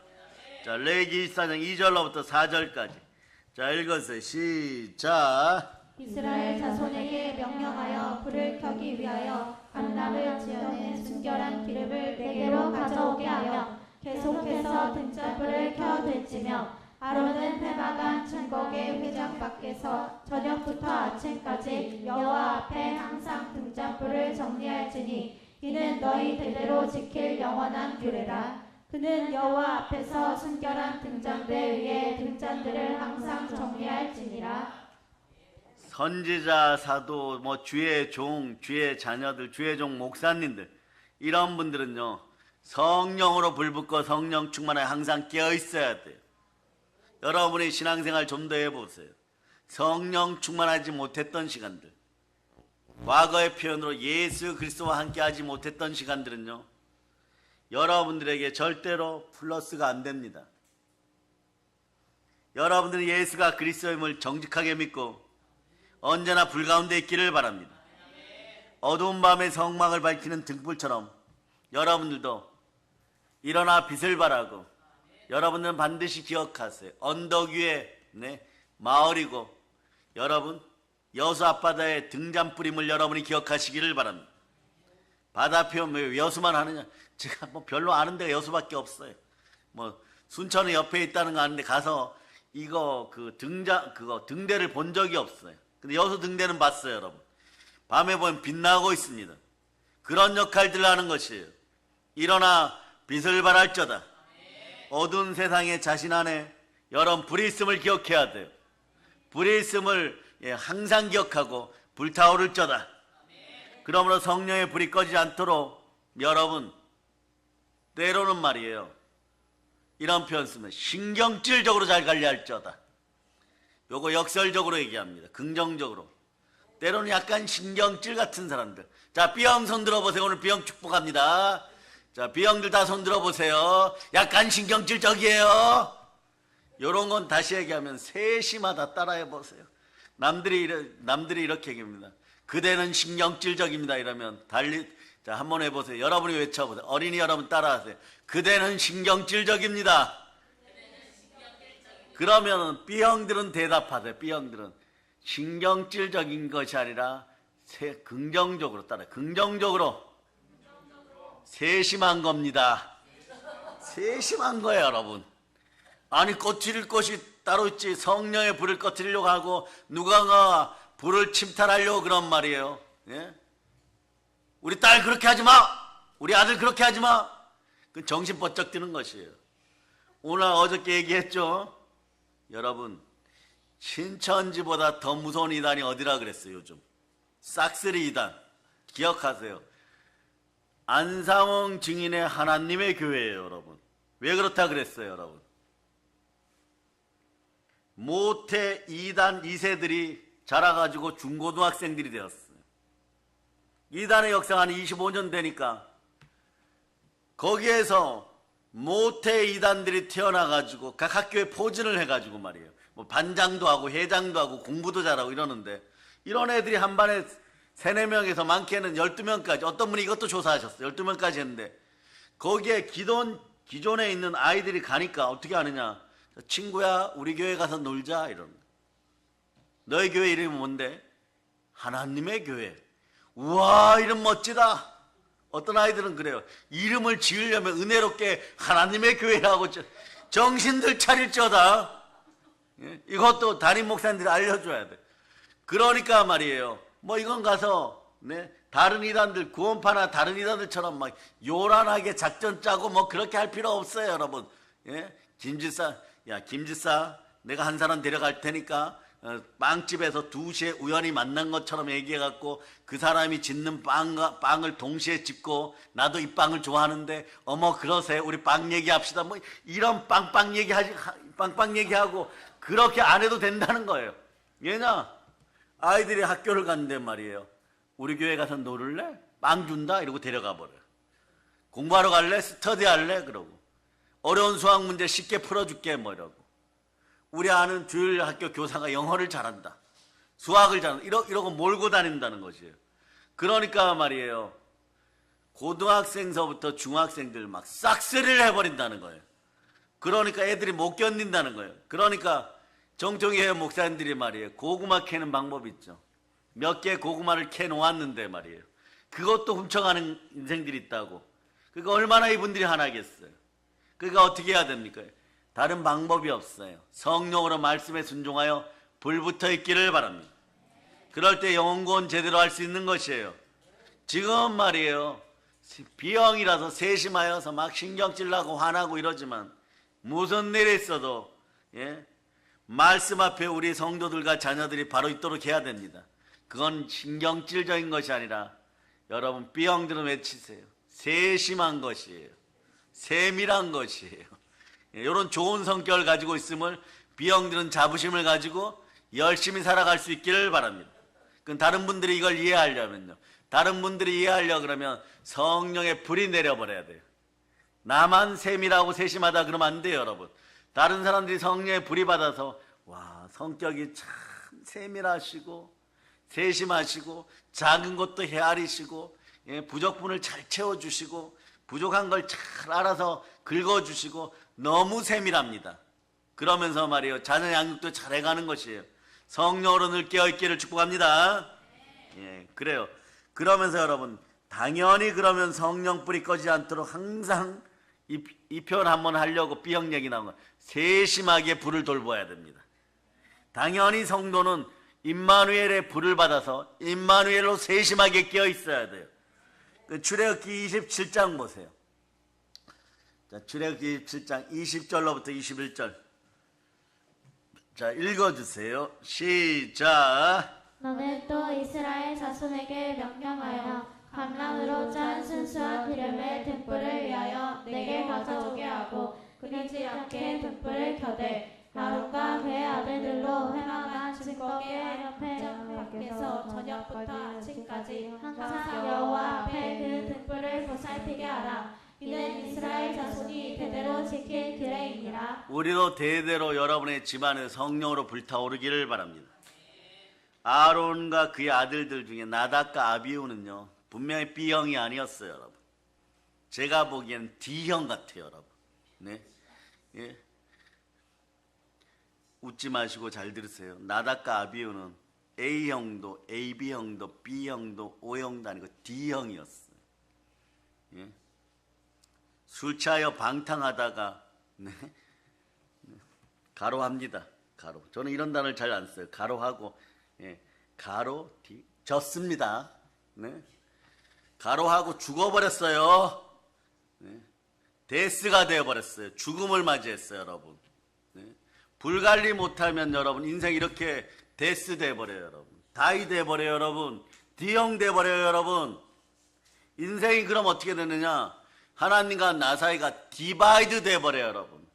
자, 레위기 14장 2절로부터 4절까지. 자, 읽었어요. 시작. 이스라엘 자손에게 명령하여 불을 켜기 위하여 감람을 지어낸 순결한 기름을 내게로 가져오게 하여 계속해서 등잔불을 켜 들지며 아론은 회막안 증거계 회장 밖에서 저녁부터 아침까지 여호와 앞에 항상 등잔불을 정리할지니 이는 너희 대대로 지킬 영원한 규례라. 그는 여호와 앞에서 순결한 등잔대 위에 등잔들을 항상 정리할지니라. 선지자, 사도, 뭐 주의 종, 주의 자녀들, 주의 종 목사님들, 이런 분들은요, 성령으로 불붙고 성령 충만에 항상 깨어 있어야 돼요. 여러분의 신앙생활 좀 더 해보세요. 성령 충만하지 못했던 시간들, 과거의 표현으로 예수 그리스도와 함께 하지 못했던 시간들은요, 여러분들에게 절대로 플러스가 안 됩니다. 여러분들은 예수가 그리스도임을 정직하게 믿고 언제나 불 가운데 있기를 바랍니다. 어두운 밤에 성막을 밝히는 등불처럼 여러분들도 일어나 빛을 발하고 여러분들은 반드시 기억하세요. 언덕 위에 마을이고 여러분 여수 앞바다의 등잔뿌림을 여러분이 기억하시기를 바랍니다. 바다 표현 왜 여수만 하느냐? 제가 뭐 별로 아는 데가 여수밖에 없어요. 뭐 순천의 옆에 있다는 거 아는데 가서 이거 등대를 본 적이 없어요. 근데 여수 등대는 봤어요, 여러분. 밤에 보면 빛나고 있습니다. 그런 역할들을 하는 것이에요. 일어나 빛을 발할저다. 어두운 세상에 자신 안에 여러분 불이 있음을 기억해야 돼요. 불이 있음을 항상 기억하고 불타오를 저다. 그러므로 성령의 불이 꺼지지 않도록 여러분 때로는 말이에요. 이런 표현 쓰면 신경질적으로 잘 관리할 저다. 요거 역설적으로 얘기합니다. 긍정적으로. 때로는 약간 신경질 같은 사람들. 자, B형 손 들어보세요. 오늘 B형 축복합니다. 자, B형들 다 손 들어보세요. 약간 신경질적이에요. 요런 건 다시 얘기하면 세심하다 따라해보세요. 남들이 이렇게 얘기합니다. 그대는 신경질적입니다. 이러면 자, 한번 해보세요. 여러분이 외쳐보세요. 어린이 여러분 따라하세요. 그대는 신경질적입니다. 그러면 B형들은 대답하세요. B형들은 신경질적인 것이 아니라 긍정적으로 따라해요. 긍정적으로 세심한 겁니다. 세심한 거예요, 여러분. 아니 꺼트릴 것이 따로 있지. 성령의 불을 꺼트리려고 하고 누가가 불을 침탈하려고 그런 말이에요. 예? 우리 딸 그렇게 하지 마. 우리 아들 그렇게 하지 마. 그 정신 번쩍 드는 것이에요. 오늘 어저께 얘기했죠. 여러분 신천지보다 더 무서운 이단이 어디라 그랬어요? 요즘 싹쓸이 이단. 기억하세요. 안상홍 증인의 하나님의 교회예요, 여러분. 왜 그렇다 그랬어요, 여러분? 모태 2단 2세들이 자라가지고 중고등학생들이 되었어요. 2단의 역사가 한 25년 되니까 거기에서 모태 2단들이 태어나가지고 각 학교에 포진을 해가지고 말이에요. 뭐 반장도 하고 회장도 하고 공부도 잘하고 이러는데 이런 애들이 한 반에 3, 4명에서 많게는 12명까지, 어떤 분이 이것도 조사하셨어요. 12명까지 했는데 거기에 기존에 있는 아이들이 가니까 어떻게 하느냐. 친구야 우리 교회 가서 놀자 이러는. 너희 교회 이름이 뭔데? 하나님의 교회. 우와 이름 멋지다. 어떤 아이들은 그래요. 이름을 지으려면 은혜롭게 하나님의 교회라고 정신들 차릴저다. 이것도 담임 목사님들이 알려줘야 돼. 그러니까 말이에요. 뭐 이건 가서 다른 이단들 구원파나 다른 이단들처럼 막 요란하게 작전 짜고 뭐 그렇게 할 필요 없어요, 여러분. 김지사, 야 김지사 내가 한 사람 데려갈 테니까 빵집에서 2시에 우연히 만난 것처럼 얘기해갖고 그 사람이 짓는 빵을 동시에 집고 나도 이 빵을 좋아하는데 어머 그러세요 우리 빵 얘기합시다 뭐 이런 빵빵 얘기하고 그렇게 안 해도 된다는 거예요. 왜냐 아이들이 학교를 갔는데 말이에요. 우리 교회 가서 놀을래? 빵 준다 이러고 데려가 버려요. 공부하러 갈래? 스터디 할래? 그러고 어려운 수학 문제 쉽게 풀어줄게 뭐 이러고. 우리 아는 주일학교 교사가 영어를 잘한다. 수학을 잘한다. 이러고 몰고 다닌다는 것이에요. 그러니까 말이에요. 고등학생서부터 중학생들 막 싹쓸이를 해버린다는 거예요. 그러니까 애들이 못 견딘다는 거예요. 그러니까 정통의 목사님들이 말이에요. 고구마 캐는 방법이 있죠. 몇 개 고구마를 캐 놓았는데 말이에요. 그것도 훔쳐가는 인생들이 있다고. 그러니까 얼마나 이분들이 하나겠어요. 그러니까 어떻게 해야 됩니까? 다른 방법이 없어요. 성령으로 말씀에 순종하여 불붙어 있기를 바랍니다. 그럴 때 영혼구원 제대로 할 수 있는 것이에요. 지금 말이에요. B형이라서 세심하여서 막 신경질 나고 화나고 이러지만 무슨 일이 있어도 말씀 앞에 우리 성도들과 자녀들이 바로 있도록 해야 됩니다. 그건 신경질적인 것이 아니라 여러분 B형들은 외치세요. 세심한 것이에요. 세밀한 것이에요. 이런 좋은 성격을 가지고 있음을 B형들은 자부심을 가지고 열심히 살아갈 수 있기를 바랍니다. 그럼 다른 분들이 이걸 이해하려면요. 다른 분들이 이해하려고 그러면 성령의 불이 내려버려야 돼요. 나만 세밀하고 세심하다 그러면 안 돼요, 여러분. 다른 사람들이 성령의 불이 받아서 와 성격이 참 세밀하시고 세심하시고 작은 것도 헤아리시고 부족분을 잘 채워주시고 부족한 걸 잘 알아서 긁어주시고 너무 세밀합니다. 그러면서 말이에요. 자녀 양육도 잘해가는 것이에요. 성령으로 늘 깨어있기를 축복합니다. 예, 그래요. 그러면서 여러분 당연히 그러면 성령 불이 꺼지지 않도록 항상 이 표현 한번 하려고 B형 얘기 나온 거 세심하게 불을 돌보아야 됩니다. 당연히 성도는 임마누엘의 불을 받아서 임마누엘로 세심하게 깨어 있어야 돼요. 출애굽기 27장 보세요. 자, 출애굽기 27장 20절로부터 21절. 자, 읽어주세요. 시작. 너는 또 이스라엘 자손에게 명령하여 감람으로 짠 순수한 기름의 등불을 위하여 내게 가져오게 하고 끓이지 않게 등불을 켜되 아론과 그의 아들들로 회망한 증거계 앞에 밖에서 저녁부터 아침까지 항상 여호와 앞에 그 등불을 보살피게 하라. 이는 이스라엘 자손이 대대로 지킬 규례이니라. 우리도 대대로 여러분의 집안에 성령으로 불타오르기를 바랍니다. 아론과 그의 아들들 중에 나답과 아비후는요 분명히 B형이 아니었어요, 여러분. 제가 보기엔 D형 같아요, 여러분. 네, 예. 웃지 마시고 잘 들으세요. 나답과 아비후는 A형도, AB형도, B형도, O형도 아니고 D형이었어요. 예. 술 취하여 방탕하다가 네. 가로합니다. 가로. 저는 이런 단어를 잘 안 써요. 가로하고 예. 가로 D 졌습니다. 네. 가로하고 죽어버렸어요. 네. 데스가 되어버렸어요. 죽음을 맞이했어요, 여러분. 네. 불관리 못하면 여러분 인생 이렇게 데스 돼버려요, 여러분. 다이 돼버려요, 여러분. D형 돼버려요, 여러분. 인생이 그럼 어떻게 되느냐? 하나님과 나 사이가 디바이드 돼버려요, 여러분.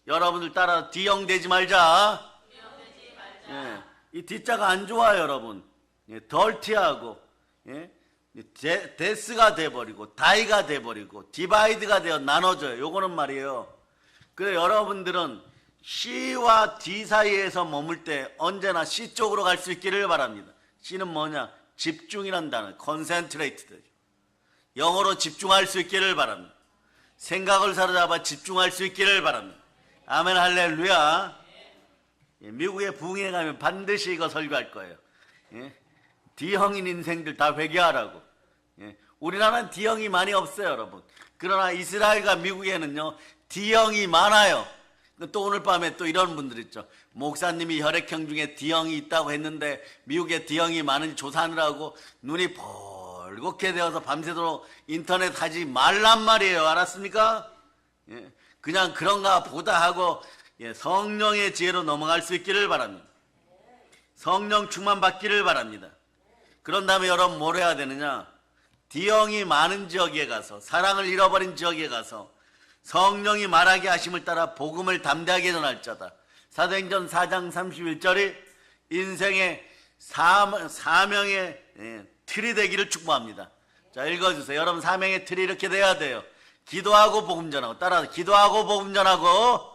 여러분들 따라 D형 되지 말자. 예, 이 D자가 안 좋아요, 여러분. 예, 덜티하고 예, 데스가 돼버리고 다이가 돼버리고 디바이드가 되어 나눠져요. 요거는 말이에요. 그래 여러분들은 C와 D 사이에서 머물 때 언제나 C 쪽으로 갈 수 있기를 바랍니다. C는 뭐냐? 집중이란 단어, concentrated. 영어로 집중할 수 있기를 바랍니다. 생각을 사로잡아 집중할 수 있기를 바랍니다. 아멘 할렐루야. 예, 미국에 부흥회 가면 반드시 이거 설교할 거예요. 예, D형인 인생들 다 회개하라고. 예, 우리나라는 D형이 많이 없어요, 여러분. 그러나 이스라엘과 미국에는요 D형이 많아요. 또 오늘 밤에 또 이런 분들 있죠. 목사님이 혈액형 중에 D형이 있다고 했는데 미국에 D형이 많은지 조사하느라고 눈이 벌겋게 되어서 밤새도록 인터넷 하지 말란 말이에요. 알았습니까? 예, 그냥 그런가 보다 하고 예, 성령의 지혜로 넘어갈 수 있기를 바랍니다. 성령 충만 받기를 바랍니다. 그런 다음에 여러분 뭘 해야 되느냐? D형이 많은 지역에 가서 사랑을 잃어버린 지역에 가서 성령이 말하게 하심을 따라 복음을 담대하게 전할 자다. 사도행전 4장 31절이 인생의 사명의 틀이 되기를 축복합니다. 자, 읽어주세요. 여러분 사명의 틀이 이렇게 돼야 돼요. 기도하고 복음 전하고. 따라서 기도하고 복음 전하고.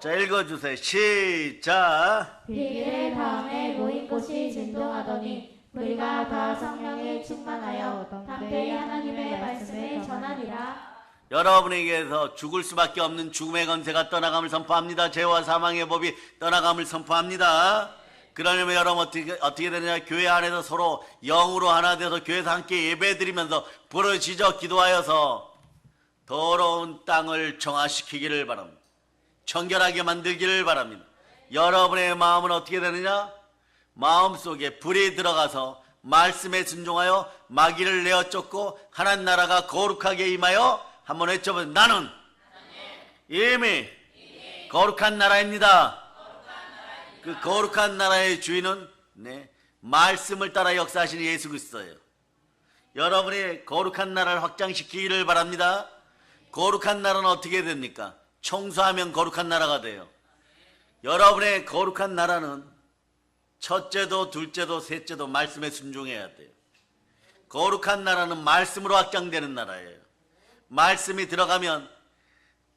자, 읽어주세요. 시작. 비밀의 다음에 모인 곳이 진동하더니 우리가 다 성령에 충만하여 담대히 하나님의 말씀을 전하리라. 여러분에게서 죽을 수밖에 없는 죽음의 권세가 떠나감을 선포합니다. 죄와 사망의 법이 떠나감을 선포합니다. 그러려면 여러분 어떻게 되느냐? 교회 안에서 서로 영으로 하나 되어서 교회에서 함께 예배드리면서 부르짖어 기도하여서 더러운 땅을 정화시키기를 바랍니다. 청결하게 만들기를 바랍니다. 여러분의 마음은 어떻게 되느냐? 마음속에 불이 들어가서 말씀에 순종하여 마귀를 내어 쫓고 하나님 나라가 거룩하게 임하여 한번 외쳐보세요. 나는 이미 거룩한 나라입니다. 그 거룩한 나라의 주인은 말씀을 따라 역사하시는 예수 그리스도예요. 여러분이 거룩한 나라를 확장시키기를 바랍니다. 거룩한 나라는 어떻게 됩니까? 청소하면 거룩한 나라가 돼요. 여러분의 거룩한 나라는 첫째도 둘째도 셋째도 말씀에 순종해야 돼요. 거룩한 나라는 말씀으로 확장되는 나라예요. 말씀이 들어가면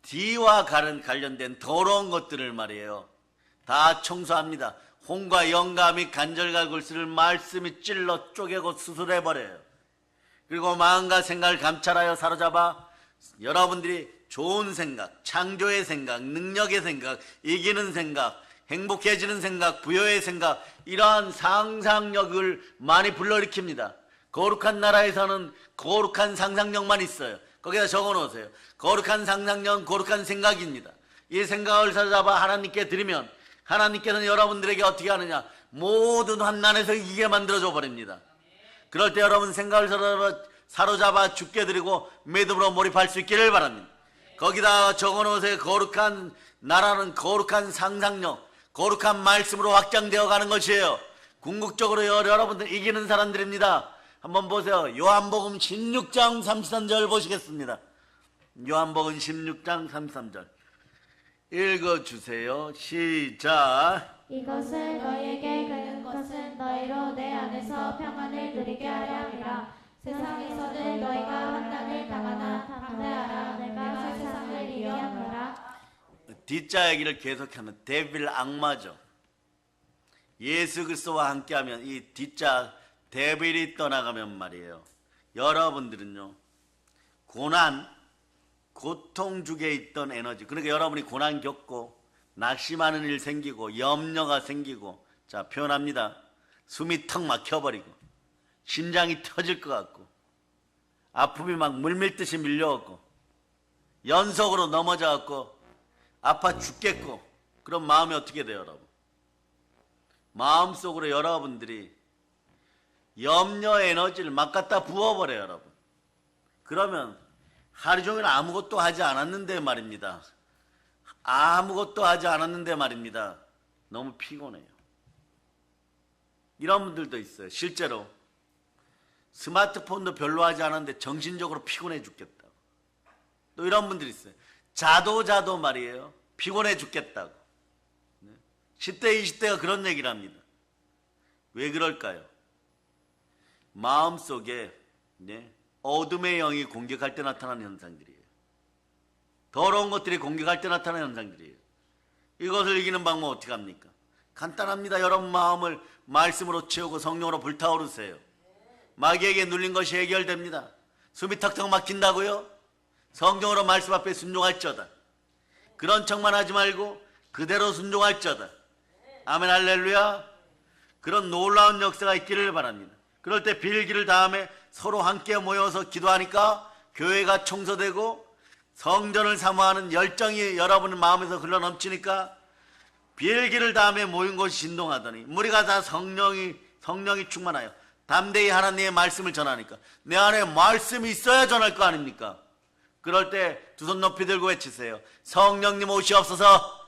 D와 관련된 더러운 것들을 말이에요 다 청소합니다. 혼과 영감이 간절과 골수를 말씀이 찔러 쪼개고 수술해버려요. 그리고 마음과 생각을 감찰하여 사로잡아 여러분들이 좋은 생각, 창조의 생각, 능력의 생각, 이기는 생각, 행복해지는 생각, 부여의 생각, 이러한 상상력을 많이 불러일으킵니다. 거룩한 나라에서는 거룩한 상상력만 있어요. 거기다 적어놓으세요. 거룩한 상상력은 거룩한 생각입니다. 이 생각을 사로잡아 하나님께 드리면 하나님께서는 여러분들에게 어떻게 하느냐, 모든 환난에서 이기게 만들어줘 버립니다. 그럴 때 여러분 생각을 사로잡아 주께 드리고 믿음으로 몰입할 수 있기를 바랍니다. 거기다 적어놓으세요. 거룩한 나라는 거룩한 상상력, 거룩한 말씀으로 확장되어 가는 것이에요. 궁극적으로 여러분들 이기는 사람들입니다. 한번 보세요. 요한복음 16장 33절 보시겠습니다. 요한복음 16장 33절 읽어주세요. 시작. 이것을 너희에게 그는 것은 너희로 내 안에서 평안을 누리게 하려 함이라. 세상에서는 너희가 환난을 당하나 담대하라. 내가 세상을 이겨노라. 뒷자 얘기를 계속하면 데빌 악마죠. 예수 그리스도와 함께하면 이 뒷자 데빌이 떠나가면 말이에요. 여러분들은요, 고난, 고통 중에 있던 에너지, 그러니까 여러분이 고난 겪고 낙심하는 일 생기고 염려가 생기고, 자 표현합니다. 숨이 턱 막혀버리고 심장이 터질 것 같고 아픔이 막 물밀듯이 밀려오고 연속으로 넘어져갖고 아파 죽겠고, 그런 마음이 어떻게 돼요 여러분? 마음속으로 여러분들이 염려 에너지를 막 갖다 부어버려요 여러분. 그러면 하루 종일 아무것도 하지 않았는데 말입니다. 아무것도 하지 않았는데 말입니다. 너무 피곤해요. 이런 분들도 있어요. 실제로 스마트폰도 별로 하지 않았는데 정신적으로 피곤해 죽겠다고. 또 이런 분들이 있어요. 자도 말이에요. 피곤해 죽겠다고. 10대 20대가 그런 얘기를 합니다. 왜 그럴까요? 마음속에 어둠의 영이 공격할 때 나타나는 현상들이에요. 더러운 것들이 공격할 때 나타나는 현상들이에요. 이것을 이기는 방법 어떻게 합니까? 간단합니다. 여러분 마음을 말씀으로 채우고 성령으로 불타오르세요. 마귀에게 눌린 것이 해결됩니다. 숨이 턱턱 막힌다고요? 성령으로 말씀 앞에 순종할지어다. 그런 척만 하지 말고 그대로 순종할지어다. 아멘 할렐루야. 그런 놀라운 역사가 있기를 바랍니다. 그럴 때 빌기를 다음에 서로 함께 모여서 기도하니까 교회가 청소되고 성전을 사모하는 열정이 여러분 마음에서 흘러넘치니까 빌기를 다음에 모인 곳이 진동하더니 우리가 다 성령이 충만하여 담대히 하나님의 말씀을 전하니까 내 안에 말씀이 있어야 전할 거 아닙니까? 그럴 때 두 손 높이 들고 외치세요. 성령님 오시옵소서.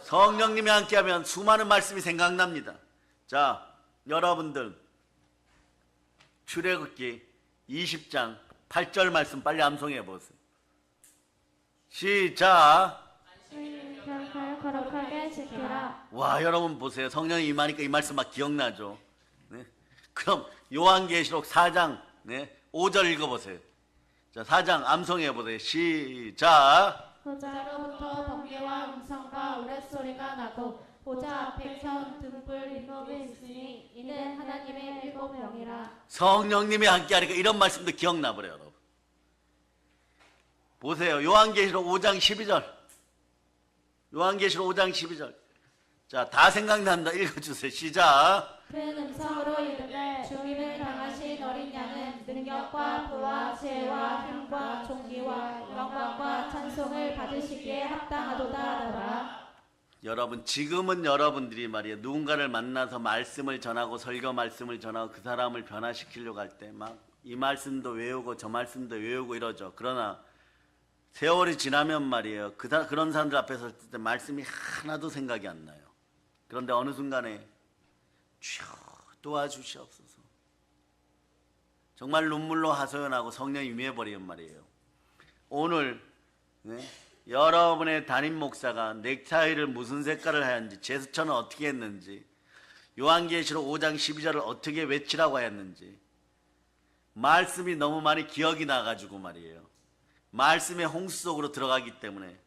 성령님이 함께하면 수많은 말씀이 생각납니다. 자, 여러분들 출애굽기 20장 8절 말씀 빨리 암송해 보세요. 시작. 거룩하게 지키라. 와, 여러분 보세요. 성령이 임하니까 이 말씀 막 기억나죠. 네? 그럼 요한계시록 4장 5절 읽어보세요. 자, 4장 암송해 보세요. 시작. 보좌로부터 번개와 음성과 우레소리가 나고 보좌 앞에 선 등불 일곱이 있으니 이는 하나님의 일곱 영이라. 성령님이 함께하니까 이런 말씀도 기억나버려요. 여러분 보세요. 요한계시록 5장 12절. 요한계시록 5장 12절. 자, 다 생각난다. 읽어주세요. 시작. 큰 음성으로 이르되 주님을 당하신 어린 양은 능력과 부와 지혜와 힘과 존귀와 영광과 찬송을 받으시기에 합당하도다 하더라. 여러분 지금은 여러분들이 말이에요. 누군가를 만나서 말씀을 전하고 설교 말씀을 전하고 그 사람을 변화시키려고 할 때 막 이 말씀도 외우고 저 말씀도 외우고 이러죠. 그러나 세월이 지나면 말이에요. 그런 사람들 앞에 설 때 말씀이 하나도 생각이 안 나요. 그런데 어느 순간에 주여 도와주시옵소서. 정말 눈물로 하소연하고 성령이 임해버리면 말이에요. 오늘 여러분의 담임 목사가 넥타이를 무슨 색깔을 하였는지, 제스처는 어떻게 했는지, 요한계시록 5장 12절을 어떻게 외치라고 하였는지, 말씀이 너무 많이 기억이 나가지고 말이에요. 말씀의 홍수 속으로 들어가기 때문에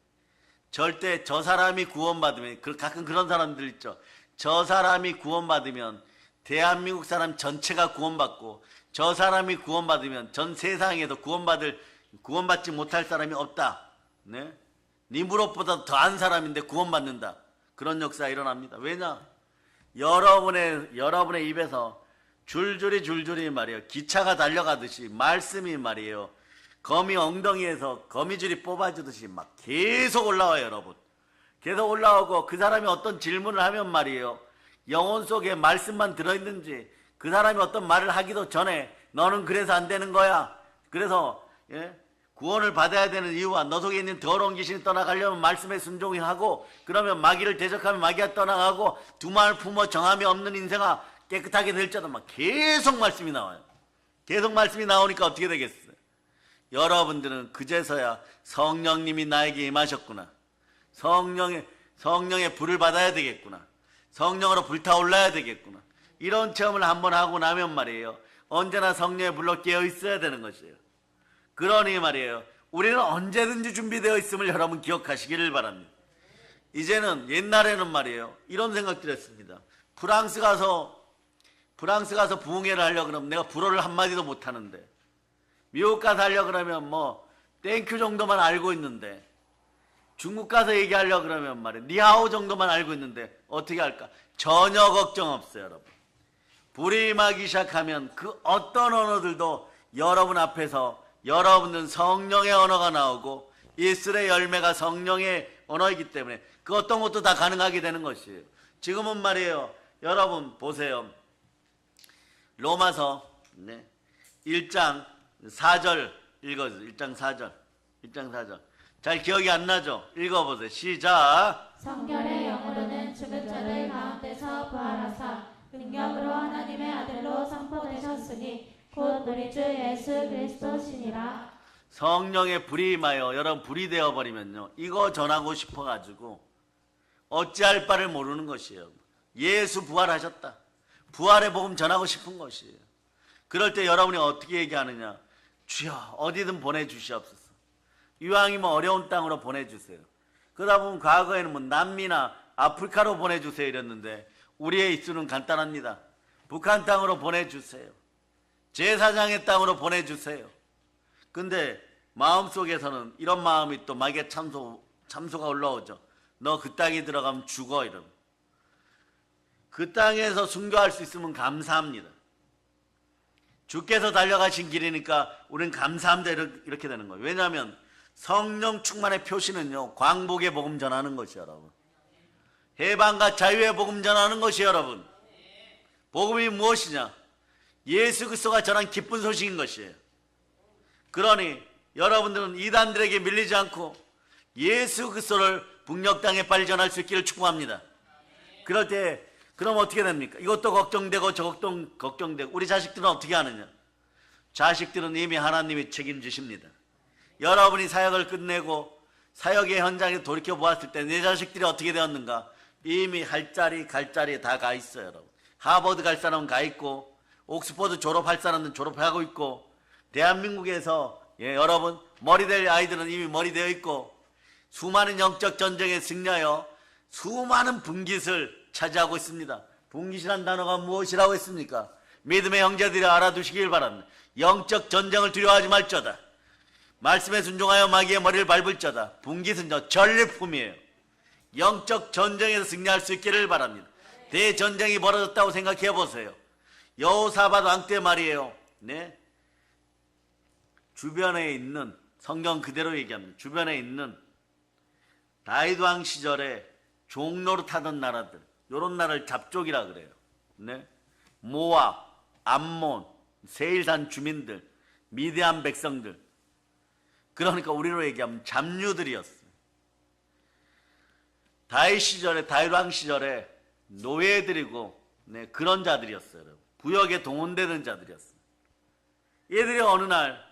절대 저 사람이 구원받으면, 가끔 그런 사람들 있죠. 저 사람이 구원받으면 대한민국 사람 전체가 구원받고 저 사람이 구원받으면 전 세상에도 구원받지 못할 사람이 없다. 네? 네 무릇보다 더한 사람인데 구원받는다. 그런 역사가 일어납니다. 왜냐? 여러분의 입에서 줄줄이 말이에요. 기차가 달려가듯이 말씀이 말이에요. 거미 엉덩이에서 거미줄이 뽑아주듯이 막 계속 올라와요, 여러분. 계속 올라오고 그 사람이 어떤 질문을 하면 말이에요. 영혼 속에 말씀만 들어있는지 그 사람이 어떤 말을 하기도 전에 너는 그래서 안 되는 거야. 그래서 구원을 받아야 되는 이유와 너 속에 있는 더러운 귀신이 떠나가려면 말씀에 순종히 하고 그러면 마귀를 대적하면 마귀가 떠나가고 두 마음을 품어 정함이 없는 인생아 깨끗하게 될 자도 막 계속 말씀이 나와요. 계속 말씀이 나오니까 어떻게 되겠어요? 여러분들은 그제서야 성령님이 나에게 임하셨구나. 성령의 불을 받아야 되겠구나. 성령으로 불타올라야 되겠구나. 이런 체험을 한번 하고 나면 말이에요. 언제나 성령의 불로 깨어 있어야 되는 것이에요. 그러니 말이에요. 우리는 언제든지 준비되어 있음을 여러분 기억하시기를 바랍니다. 이제는 옛날에는 말이에요. 이런 생각들 했습니다. 프랑스 가서 부흥회를 하려고 그러면 내가 불어를 한마디도 못하는데 미국 가서 하려고 그러면 뭐 땡큐 정도만 알고 있는데 중국 가서 얘기하려고 그러면 말이에요. 니하오 정도만 알고 있는데 어떻게 할까? 전혀 걱정 없어요, 여러분. 불이 임하기 시작하면 그 어떤 언어들도 여러분 앞에서 여러분은 성령의 언어가 나오고 이슬의 열매가 성령의 언어이기 때문에 그 어떤 것도 다 가능하게 되는 것이에요. 지금은 말이에요. 여러분 보세요. 로마서 1장 4절 읽어주세요. 1장 4절. 잘 기억이 안 나죠? 읽어보세요. 시작. 성결의 영으로는 죽은 자들 가운데서 부활하사 능력으로 하나님의 아들로 선포되셨으니 곧 우리 주 예수 그리스도시니라. 성령의 불이 임하여 여러분 불이 되어버리면요. 이거 전하고 싶어가지고 어찌할 바를 모르는 것이에요. 예수 부활하셨다. 부활의 복음 전하고 싶은 것이에요. 그럴 때 여러분이 어떻게 얘기하느냐. 주여 어디든 보내주시옵소서. 이왕이면 어려운 땅으로 보내주세요. 그러다 보면 과거에는 뭐 남미나 아프리카로 보내주세요 이랬는데 우리의 입술은 간단합니다. 북한 땅으로 보내주세요. 제사장의 땅으로 보내주세요. 근데 마음속에서는 이런 마음이 또 마귀의 참소가 올라오죠. 너 그 땅에 들어가면 죽어 이러면. 그 땅에서 순교할 수 있으면 감사합니다. 주께서 달려가신 길이니까 우리는 감사합니다 이렇게 되는 거예요. 왜냐하면 성령 충만의 표시는요. 광복의 복음 전하는 것이요 여러분. 해방과 자유의 복음 전하는 것이요 여러분. 복음이 무엇이냐? 예수 그리스도가 전한 기쁜 소식인 것이에요. 그러니 여러분들은 이단들에게 밀리지 않고 예수 그리스도를 북녘 땅에 빨리 전할 수 있기를 축복합니다. 그럴 때 그럼 어떻게 됩니까? 이것도 걱정되고 저것도 걱정되고 우리 자식들은 어떻게 하느냐? 자식들은 이미 하나님이 책임지십니다. 여러분이 사역을 끝내고 사역의 현장에 돌이켜 보았을 때 내 자식들이 어떻게 되었는가? 이미 할 자리 갈 자리에 다 가 있어요 여러분. 하버드 갈 사람은 가 있고 옥스퍼드 졸업할 사람은 졸업하고 있고 대한민국에서 여러분 머리 될 아이들은 이미 머리 되어 있고 수많은 영적 전쟁에 승리하여 수많은 분깃을 차지하고 있습니다. 분깃이란 단어가 무엇이라고 했습니까? 믿음의 형제들이 알아두시길 바랍니다. 영적 전쟁을 두려워하지 말자다. 말씀에 순종하여 마귀의 머리를 밟을 자다. 분깃은 전리품이에요. 영적 전쟁에서 승리할 수 있기를 바랍니다. 대전쟁이 벌어졌다고 생각해 보세요. 여호사밧 왕 때 말이에요. 주변에 있는 성경 그대로 얘기합니다. 주변에 있는 다윗 왕 시절에 종로를 타던 나라들, 이런 나라를 잡족이라 그래요. 모압, 암몬, 세일산 주민들, 미디안 백성들. 그러니까 우리로 얘기하면 잡류들이었어요. 다윗 왕 시절에 노예들이고 그런 자들이었어요. 부역에 동원되는 자들이었어요. 얘들이 어느 날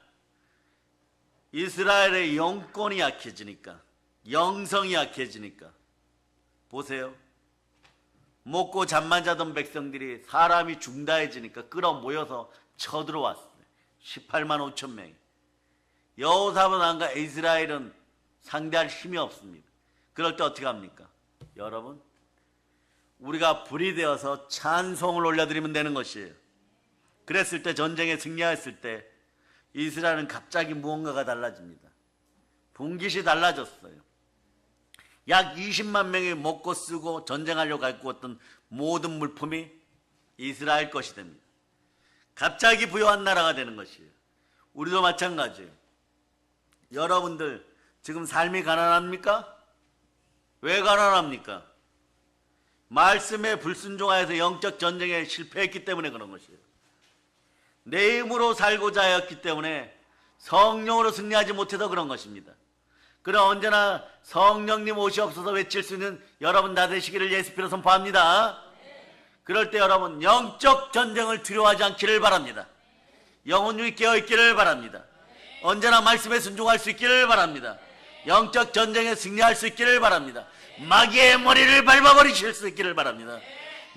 이스라엘의 영권이 약해지니까, 영성이 약해지니까 보세요. 먹고 잠만 자던 백성들이 사람이 중다해지니까 끌어모여서 쳐들어왔어요. 18만 5천 명이. 여호사밧 왕과 이스라엘은 상대할 힘이 없습니다. 그럴 때 어떻게 합니까? 여러분, 우리가 불이 되어서 찬송을 올려드리면 되는 것이에요. 그랬을 때, 전쟁에 승리했을 때 이스라엘은 갑자기 무언가가 달라집니다. 분깃이 달라졌어요. 약 20만 명이 먹고 쓰고 전쟁하려고 갖고 왔던 모든 물품이 이스라엘 것이 됩니다. 갑자기 부유한 나라가 되는 것이에요. 우리도 마찬가지예요. 여러분들 지금 삶이 가난합니까? 왜 가난합니까? 말씀에 불순종하여서 영적 전쟁에 실패했기 때문에 그런 것이에요. 내 힘으로 살고자 하였기 때문에 성령으로 승리하지 못해서 그런 것입니다. 그러나 언제나 성령님 오시옵소서 외칠 수 있는 여러분 다 되시기를 예수피로 선포합니다. 그럴 때 여러분 영적 전쟁을 두려워하지 않기를 바랍니다. 영혼이 깨어있기를 바랍니다. 언제나 말씀에 순종할 수 있기를 바랍니다. 영적 전쟁에 승리할 수 있기를 바랍니다. 마귀의 머리를 밟아버리실 수 있기를 바랍니다.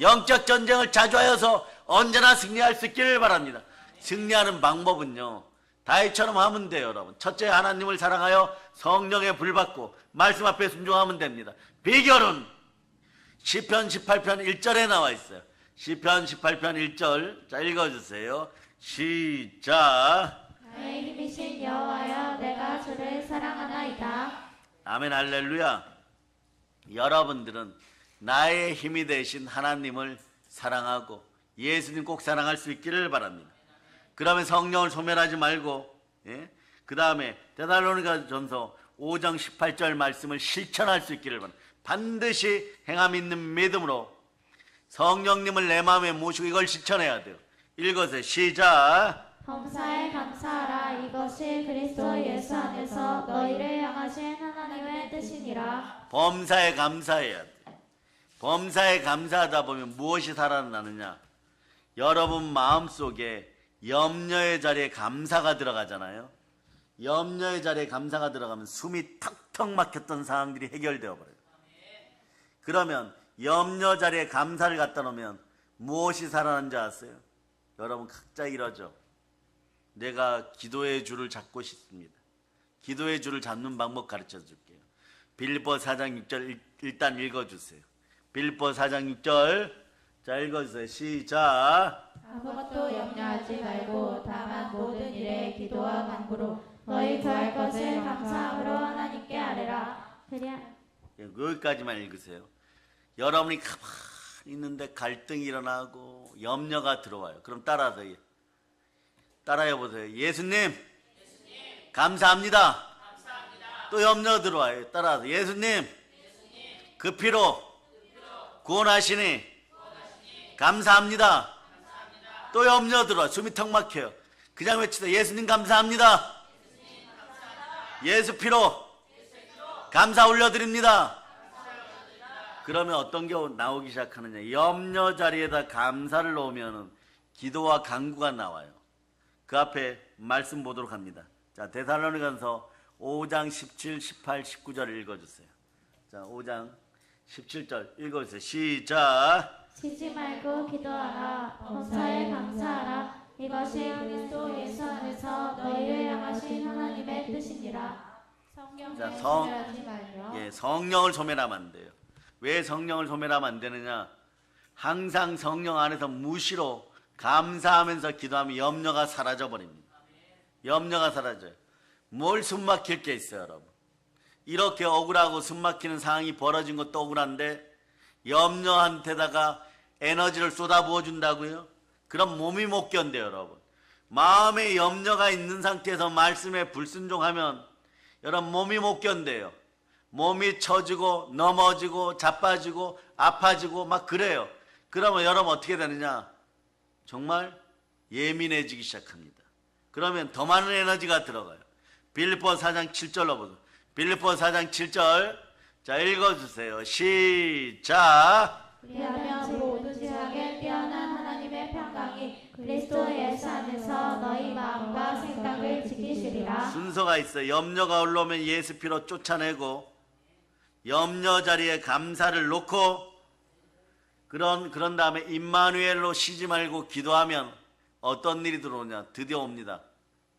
영적 전쟁을 자주하여서 언제나 승리할 수 있기를 바랍니다. 승리하는 방법은요, 다윗처럼 하면 돼요. 여러분, 첫째 하나님을 사랑하여 성령에 불받고 말씀 앞에 순종하면 됩니다. 비결은 시편 18편 1절에 나와 있어요. 시편 18편 1절, 자 읽어주세요. 시작. 나의 힘이신 여호와여, 내가 주를 사랑하나이다. 아멘, 할렐루야. 여러분들은 나의 힘이 되신 하나님을 사랑하고 예수님 꼭 사랑할 수 있기를 바랍니다. 그러면 성령을 소멸하지 말고, 그 다음에 데살로니가 전서 5장 18절 말씀을 실천할 수 있기를 바랍니다. 반드시 행함 있는 믿음으로 성령님을 내 마음에 모시고 이걸 실천해야 돼요. 읽어서 시작. 범사에 감사하라. 이것이 그리스도 예수 안에서 너희를 향하신 하나님의 뜻이니라. 범사에 감사해야 돼. 범사에 감사하다 보면 무엇이 살아나느냐? 여러분 마음속에 염려의 자리에 감사가 들어가잖아요. 염려의 자리에 감사가 들어가면 숨이 턱턱 막혔던 상황들이 해결되어 버려요. 그러면 염려 자리에 감사를 갖다 놓으면 무엇이 살아나는지 아세요? 여러분 각자 이러죠. 내가 기도의 줄을 잡고 싶습니다. 기도의 줄을 잡는 방법 가르쳐 줄게요. 빌립보 4장 6절 일단 읽어주세요. 빌립보 4장 6절, 자 읽어주세요. 시작. 아무것도 염려하지 말고 다만 모든 일에 기도와 간구로 너희 구할 것을 감사함으로 하나님께 아뢰라. 여기까지만 읽으세요. 여러분이 가만히 있는데 갈등이 일어나고 염려가 들어와요. 그럼 따라해 보세요. 예수님, 감사합니다. 또 염려 들어와요. 따라서 예수님, 그 피로 구원하시니 감사합니다. 또 염려 들어와. 숨이 턱 막혀요. 그냥 외치다. 예수님 감사합니다. 예수 피로 감사 올려드립니다. 그러면 어떤 게 나오기 시작하느냐? 염려 자리에다 감사를 놓으면 기도와 간구가 나와요. 그 앞에 말씀 보도록 합니다. 자, 데살로니가서 5장 17, 18, 19절을 읽어주세요. 자, 5장 17절 읽어주세요. 시작. 쉬지 말고 기도하라. 범사에 감사하라. 이것이 그리스도 예수 안에서 너희를 향하신 하나님의 뜻이니라. 자, 성령을 성령을 소멸하면 안 돼요. 왜 성령을 소멸하면 안 되느냐? 항상 성령 안에서 무시로 감사하면서 기도하면 염려가 사라져 버립니다. 염려가 사라져요. 뭘 숨막힐 게 있어요, 여러분? 이렇게 억울하고 숨막히는 상황이 벌어진 것도 억울한데 염려한테다가 에너지를 쏟아부어 준다고요? 그럼 몸이 못 견뎌요, 여러분. 마음에 염려가 있는 상태에서 말씀에 불순종하면 여러분 몸이 못 견뎌요. 몸이 처지고 넘어지고 자빠지고 아파지고 막 그래요. 그러면 여러분 어떻게 되느냐? 정말 예민해지기 시작합니다. 그러면 더 많은 에너지가 들어가요. 빌립보 4장 7절로 보세요. 빌립보 4장 7절, 자 읽어주세요. 시작. 그리하면 모든 지각에 뛰어난 하나님의 평강이 그리스도 예수 안에서 너희 마음과 생각을 지키시리라. 순서가 있어요. 염려가 올라오면 예수 피로 쫓아내고 염려 자리에 감사를 놓고 그런 다음에 임마누엘로 쉬지 말고 기도하면 어떤 일이 들어오냐? 드디어 옵니다.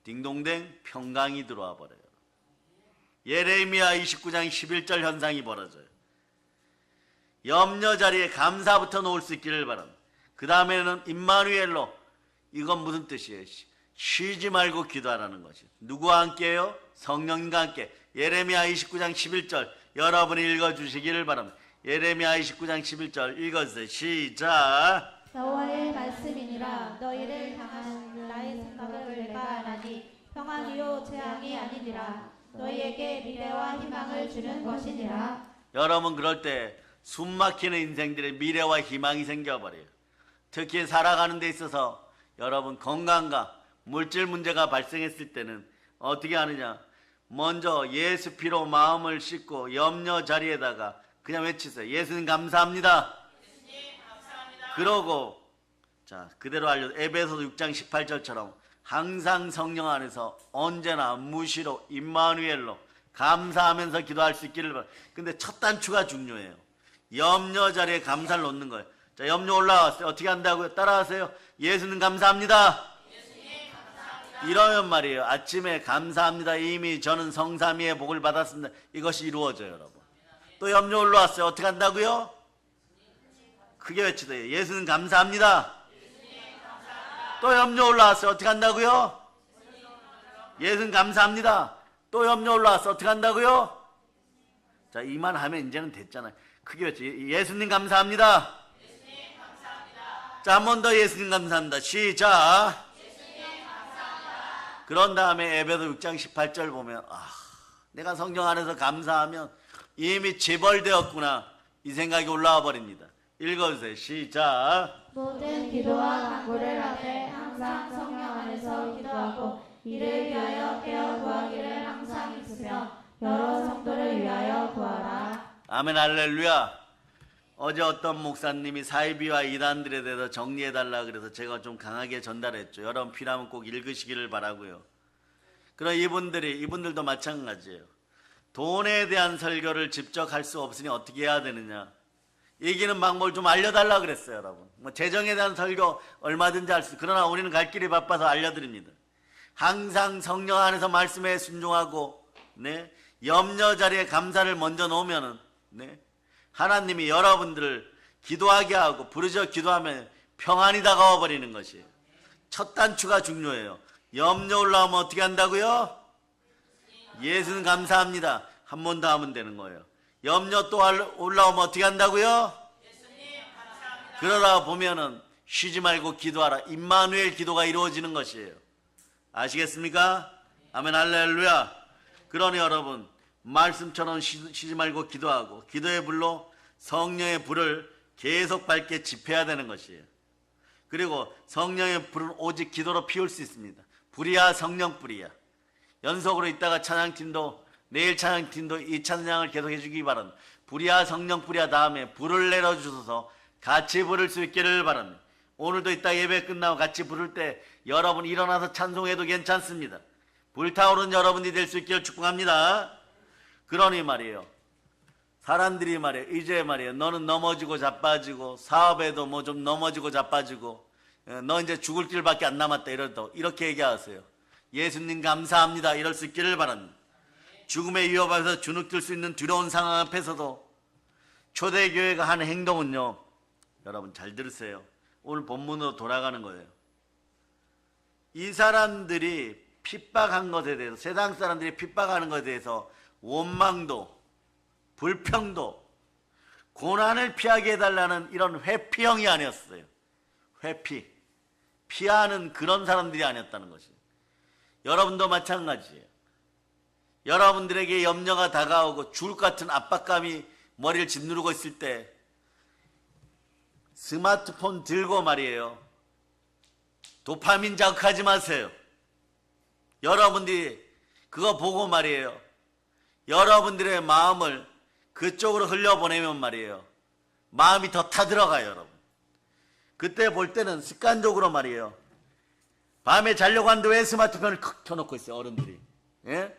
딩동댕 평강이 들어와 버려요. 예레미야 29장 11절 현상이 벌어져요. 염려 자리에 감사부터 놓을 수 있기를 바랍니다. 그 다음에는 임마누엘로, 이건 무슨 뜻이에요? 쉬지 말고 기도하라는 것이. 누구와 함께요? 성령님과 함께. 예레미야 29장 11절 여러분이 읽어주시기를 바랍니다. 예레미야 29장 11절 읽어주세요. 시작. 여호와의 말씀이니라. 너희를 향한 나의 생각을 내가 아나니 평안이요 재앙이 아니니라. 너희에게 미래와 희망을 주는 것이니라. 여러분, 그럴 때 숨막히는 인생들의 미래와 희망이 생겨버려요. 특히 살아가는 데 있어서 여러분 건강과 물질 문제가 발생했을 때는 어떻게 하느냐? 먼저 예수 피로 마음을 씻고 염려 자리에다가 그냥 외치세요. 예수님 감사합니다. 예수님 감사합니다. 그러고 자, 그대로 알려 에베소서 6장 18절처럼 항상 성령 안에서 언제나 무시로 임마누엘로 감사하면서 기도할 수 있기를 바랍니다. 근데 첫 단추가 중요해요. 염려 자리에 감사를 놓는 거예요. 자, 염려 올라왔어요. 어떻게 한다고요? 따라하세요. 예수님 감사합니다. 예수님 감사합니다. 이러면 말이에요. 아침에 감사합니다. 이미 저는 성삼위의 복을 받았습니다. 이것이 이루어져요, 여러분. 또 염려 올라왔어요. 어떻게 한다고요? 크게 외치세요. 예수님 감사합니다. 또 염려 올라왔어요. 어떻게 한다고요? 예수님 감사합니다. 또 염려 올라왔어요. 어떻게 한다고요? 자, 이만 하면 이제는 됐잖아요. 크게 외쳐. 예수님 감사합니다. 예수님 감사합니다. 자, 한 번 더 예수님 감사합니다. 시작. 예수님 감사합니다. 그런 다음에 에베소 6장 18절 보면 내가 성령 안에서 감사하면 이미 재벌되었구나, 이 생각이 올라와 버립니다. 읽어주세요. 시작. 모든 기도와 간구를 하되 항상 성령 안에서 기도하고 이를 위하여 깨어 구하기를 항상 있으며 여러 성도를 위하여 구하라. 아멘 할렐루야. 어제 어떤 목사님이 사이비와 이단들에 대해서 정리해달라 그래서 제가 좀 강하게 전달했죠. 여러분 필요하면 꼭 읽으시기를 바라고요. 그럼 이분들도 마찬가지예요. 돈에 대한 설교를 직접 할 수 없으니 어떻게 해야 되느냐, 이기는 방법을 좀 알려달라 그랬어요. 여러분 뭐 재정에 대한 설교 얼마든지 할 수, 그러나 우리는 갈 길이 바빠서 알려드립니다. 항상 성령 안에서 말씀에 순종하고 염려 자리에 감사를 먼저 놓으면은 하나님이 여러분들을 기도하게 하고 부르짖어 기도하면 평안이 다가와 버리는 것이에요. 첫 단추가 중요해요. 염려 올라오면 어떻게 한다고요? 예수는 감사합니다. 한 번 더 하면 되는 거예요. 염려 또 올라오면 어떻게 한다고요? 그러다 보면은 쉬지 말고 기도하라. 임마누엘 기도가 이루어지는 것이에요. 아시겠습니까? 아멘 할렐루야. 그러니 여러분 말씀처럼 쉬지 말고 기도하고 기도의 불로 성령의 불을 계속 밝게 지펴야 되는 것이에요. 그리고 성령의 불은 오직 기도로 피울 수 있습니다. 불이야 성령 불이야. 연속으로 있다가 찬양팀도 내일 찬양팀도 이 찬양을 계속 해주기 바랍니다. 불이야 성령 불이야 다음에 불을 내려주셔서 같이 부를 수 있기를 바랍니다. 오늘도 이따 예배 끝나고 같이 부를 때 여러분 일어나서 찬송해도 괜찮습니다. 불타오르는 여러분이 될 수 있기를 축복합니다. 그러니 말이에요. 사람들이 말이에요. 이제 말이에요. 너는 넘어지고 자빠지고 사업에도 뭐 좀 넘어지고 자빠지고 너 이제 죽을 길밖에 안 남았다 이렇게 얘기하세요. 예수님 감사합니다. 이럴 수 있기를 바랍니다. 죽음의 위협 앞에서 주눅들 수 있는 두려운 상황 앞에서도 초대교회가 하는 행동은요. 여러분 잘 들으세요. 오늘 본문으로 돌아가는 거예요. 이 사람들이 핍박한 것에 대해서, 세상 사람들이 핍박하는 것에 대해서 원망도 불평도 고난을 피하게 해달라는 이런 회피형이 아니었어요. 피하는 그런 사람들이 아니었다는 것이에요. 여러분도 마찬가지예요. 여러분들에게 염려가 다가오고 죽을 것 같은 압박감이 머리를 짓누르고 있을 때 스마트폰 들고 말이에요. 도파민 자극하지 마세요. 여러분들이 그거 보고 말이에요. 여러분들의 마음을 그쪽으로 흘려보내면 말이에요. 마음이 더 타들어가요, 여러분. 그때 볼 때는 습관적으로 말이에요. 밤에 자려고 하는데 왜 스마트폰을 켜놓고 있어요, 어른들이. 예?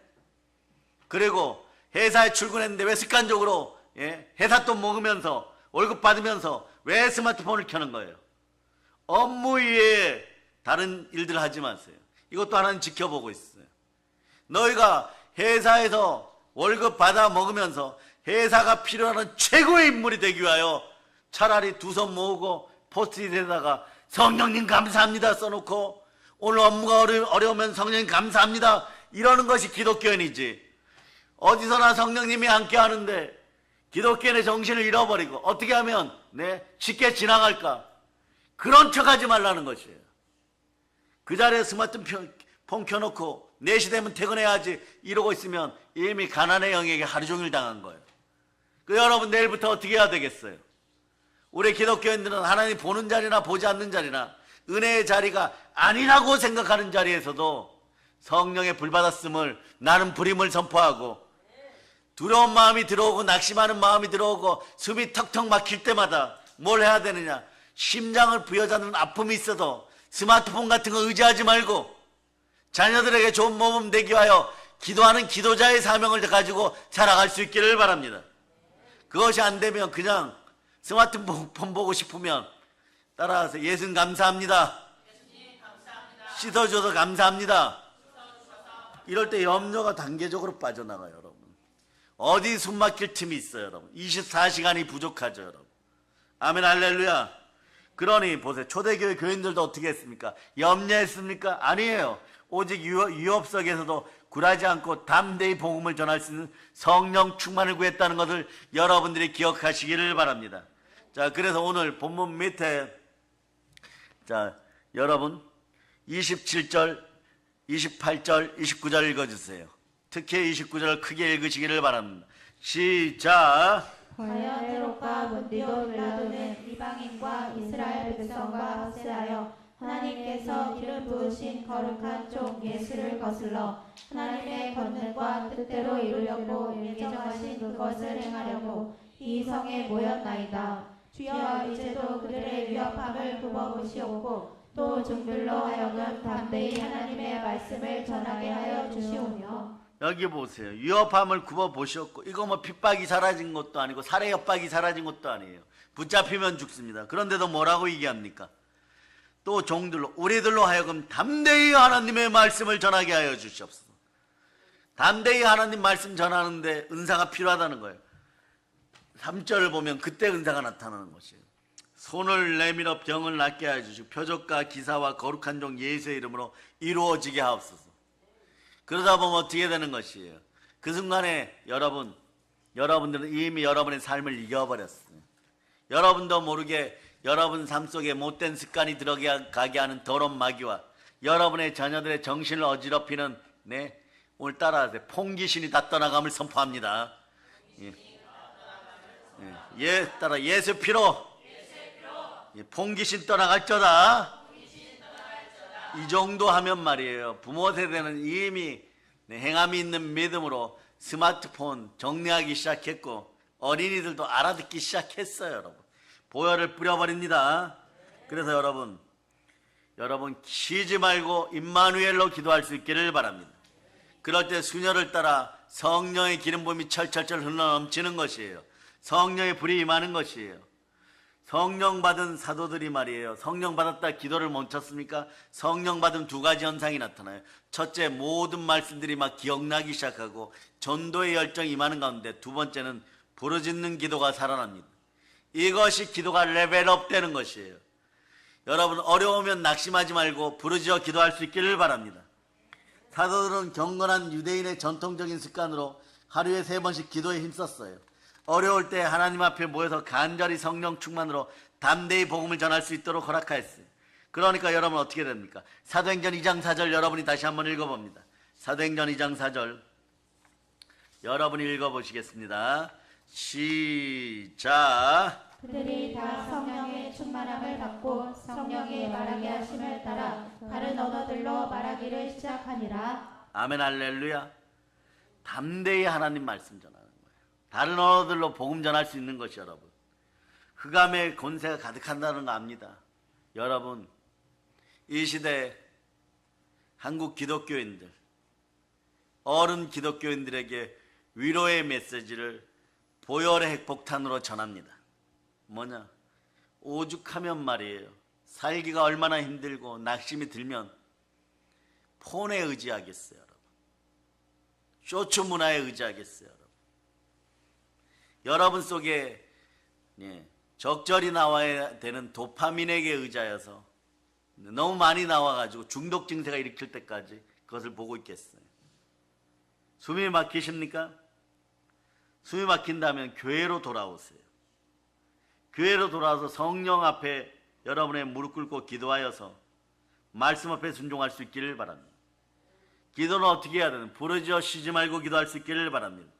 그리고 회사에 출근했는데 왜 습관적으로 회사 돈 먹으면서 월급 받으면서 왜 스마트폰을 켜는 거예요? 업무 이외에 다른 일들 하지 마세요. 이것도 하나는 지켜보고 있어요. 너희가 회사에서 월급 받아 먹으면서 회사가 필요한 최고의 인물이 되기 위하여 차라리 두 손 모으고 포스트잇에다가 성령님 감사합니다 써놓고 오늘 업무가 어려우면 성령님 감사합니다 이러는 것이 기독교인이지. 어디서나 성령님이 함께 하는데 기독교인의 정신을 잃어버리고 어떻게 하면 쉽게 지나갈까? 그런 척하지 말라는 것이에요. 그 자리에 스마트폰 켜놓고 4시 되면 퇴근해야지 이러고 있으면 이미 가난의 영에게 하루 종일 당한 거예요. 여러분 내일부터 어떻게 해야 되겠어요? 우리 기독교인들은 하나님 보는 자리나 보지 않는 자리나 은혜의 자리가 아니라고 생각하는 자리에서도 성령의 불받았음을 나는 불임을 선포하고 두려운 마음이 들어오고 낙심하는 마음이 들어오고 숨이 턱턱 막힐 때마다 뭘 해야 되느냐? 심장을 부여잡는 아픔이 있어도 스마트폰 같은 거 의지하지 말고 자녀들에게 좋은 모범 되기 위하여 기도하는 기도자의 사명을 가지고 살아갈 수 있기를 바랍니다. 그것이 안 되면 그냥 스마트폰 보고 싶으면 따라서 예수님 감사합니다. 씻어줘서 감사합니다. 이럴 때 염려가 단계적으로 빠져나가요, 여러분. 어디 숨 막힐 틈이 있어요, 여러분. 24시간이 부족하죠, 여러분. 아멘, 할렐루야. 그러니 보세요. 초대교회 교인들도 어떻게 했습니까? 염려했습니까? 아니에요. 오직 유업석에서도 굴하지 않고 담대히 복음을 전할 수 있는 성령 충만을 구했다는 것을 여러분들이 기억하시기를 바랍니다. 자, 그래서 오늘 본문 밑에 자, 여러분 27절, 28절, 29절 읽어주세요. 특히 29절 크게 읽으시기를 바랍니다. 시작. 과연 헤롯과 본디도 빌라도는 이방인과 이스라엘 백성과 합세하여 하나님께서 기름 부으신 거룩한 종 예수를 거슬러 하나님의 권능과 뜻대로 이루려고 예정하신 그것을 행하려고 이 성에 모였나이다. 주여 이제도 그들의 위협함을 굽어보시옵고 또 종들로 하여금 담대히 하나님의 말씀을 전하게 하여 주시오며. 여기 보세요. 위협함을 굽어보셨고 이거 뭐 핍박이 사라진 것도 아니고 살해 협박이 사라진 것도 아니에요. 붙잡히면 죽습니다. 그런데도 뭐라고 얘기합니까? 또 종들로 우리들로 하여금 담대히 하나님의 말씀을 전하게 하여 주시옵소서. 담대히 하나님 말씀 전하는데 은사가 필요하다는 거예요. 3절을 보면 그때 은사가 나타나는 것이에요. 손을 내밀어 병을 낫게 하여 주시고 표적과 기사와 거룩한 종 예수의 이름으로 이루어지게 하옵소서. 그러다 보면 어떻게 되는 것이에요? 그 순간에 여러분들은 이미 여러분의 삶을 이겨버렸어요. 여러분도 모르게 여러분 삶 속에 못된 습관이 들어가게 하는 더러운 마귀와 여러분의 자녀들의 정신을 어지럽히는 오늘 따라하세요. 폰귀신이 다 떠나감을 선포합니다. 따라 예수 피로 폰귀신 떠나갈저다. 이 정도 하면 말이에요. 부모 세대는 이미 행함이 있는 믿음으로 스마트폰 정리하기 시작했고 어린이들도 알아듣기 시작했어요. 여러분 보혈을 뿌려버립니다. 그래서 여러분 쉬지 말고 임마누엘로 기도할 수 있기를 바랍니다. 그럴 때 수녀를 따라 성령의 기름 부음이 철철철 흘러넘치는 것이에요. 성령의 불이 임하는 것이에요. 성령 받은 사도들이 말이에요. 성령 받았다 기도를 멈췄습니까? 성령 받은 두 가지 현상이 나타나요. 첫째, 모든 말씀들이 막 기억나기 시작하고 전도의 열정이 임하는 가운데 두 번째는 부르짖는 기도가 살아납니다. 이것이 기도가 레벨업 되는 것이에요. 여러분 어려우면 낙심하지 말고 부르짖어 기도할 수 있기를 바랍니다. 사도들은 경건한 유대인의 전통적인 습관으로 하루에 3번씩 기도에 힘썼어요. 어려울 때 하나님 앞에 모여서 간절히 성령 충만으로 담대히 복음을 전할 수 있도록 허락하였어요. 그러니까 여러분 어떻게 됩니까? 사도행전 2장 4절 여러분이 다시 한번 읽어봅니다. 사도행전 2장 4절 여러분이 읽어보시겠습니다. 시작. 그들이 다 성령의 충만함을 받고 성령의 말하게 하심을 따라 다른 언어들로 말하기를 시작하니라. 아멘 할렐루야. 담대히 하나님 말씀 전하는 거예요. 다른 언어들로 복음 전할 수 있는 것이 여러분 흑암의 권세가 가득한다는 거 압니다. 여러분 이 시대 한국 기독교인들 어른 기독교인들에게 위로의 메시지를 보혈의 핵폭탄으로 전합니다. 뭐냐? 오죽하면 말이에요. 살기가 얼마나 힘들고 낙심이 들면 폰에 의지하겠어요, 여러분. 쇼츠 문화에 의지하겠어요, 여러분. 여러분 속에 적절히 나와야 되는 도파민에게 의지하여서 너무 많이 나와가지고 중독 증세가 일으킬 때까지 그것을 보고 있겠어요. 숨이 막히십니까? 숨이 막힌다면 교회로 돌아오세요. 교회로 돌아와서 성령 앞에 여러분의 무릎 꿇고 기도하여서 말씀 앞에 순종할 수 있기를 바랍니다. 기도는 어떻게 해야 되는? 부르짖어 쉬지 말고 기도할 수 있기를 바랍니다.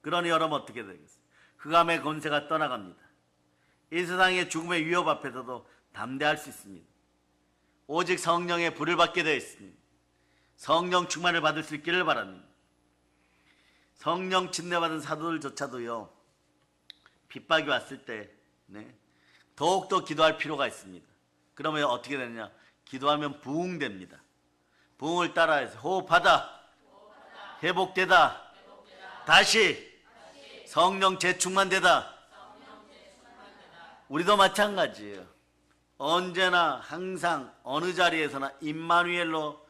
그러니 여러분 어떻게 되겠어요? 흑암의 권세가 떠나갑니다. 이 세상의 죽음의 위협 앞에서도 담대할 수 있습니다. 오직 성령의 불을 받게 되어 있습니다. 성령 충만을 받을 수 있기를 바랍니다. 성령 침례받은 사도들조차도요, 핍박이 왔을 때 더욱더 기도할 필요가 있습니다. 그러면 어떻게 되느냐? 기도하면 부흥됩니다. 부흥을 따라해서 호흡하다, 회복되다, 다시 성령 재충만되다. 우리도 마찬가지예요. 언제나 항상 어느 자리에서나 임마누엘로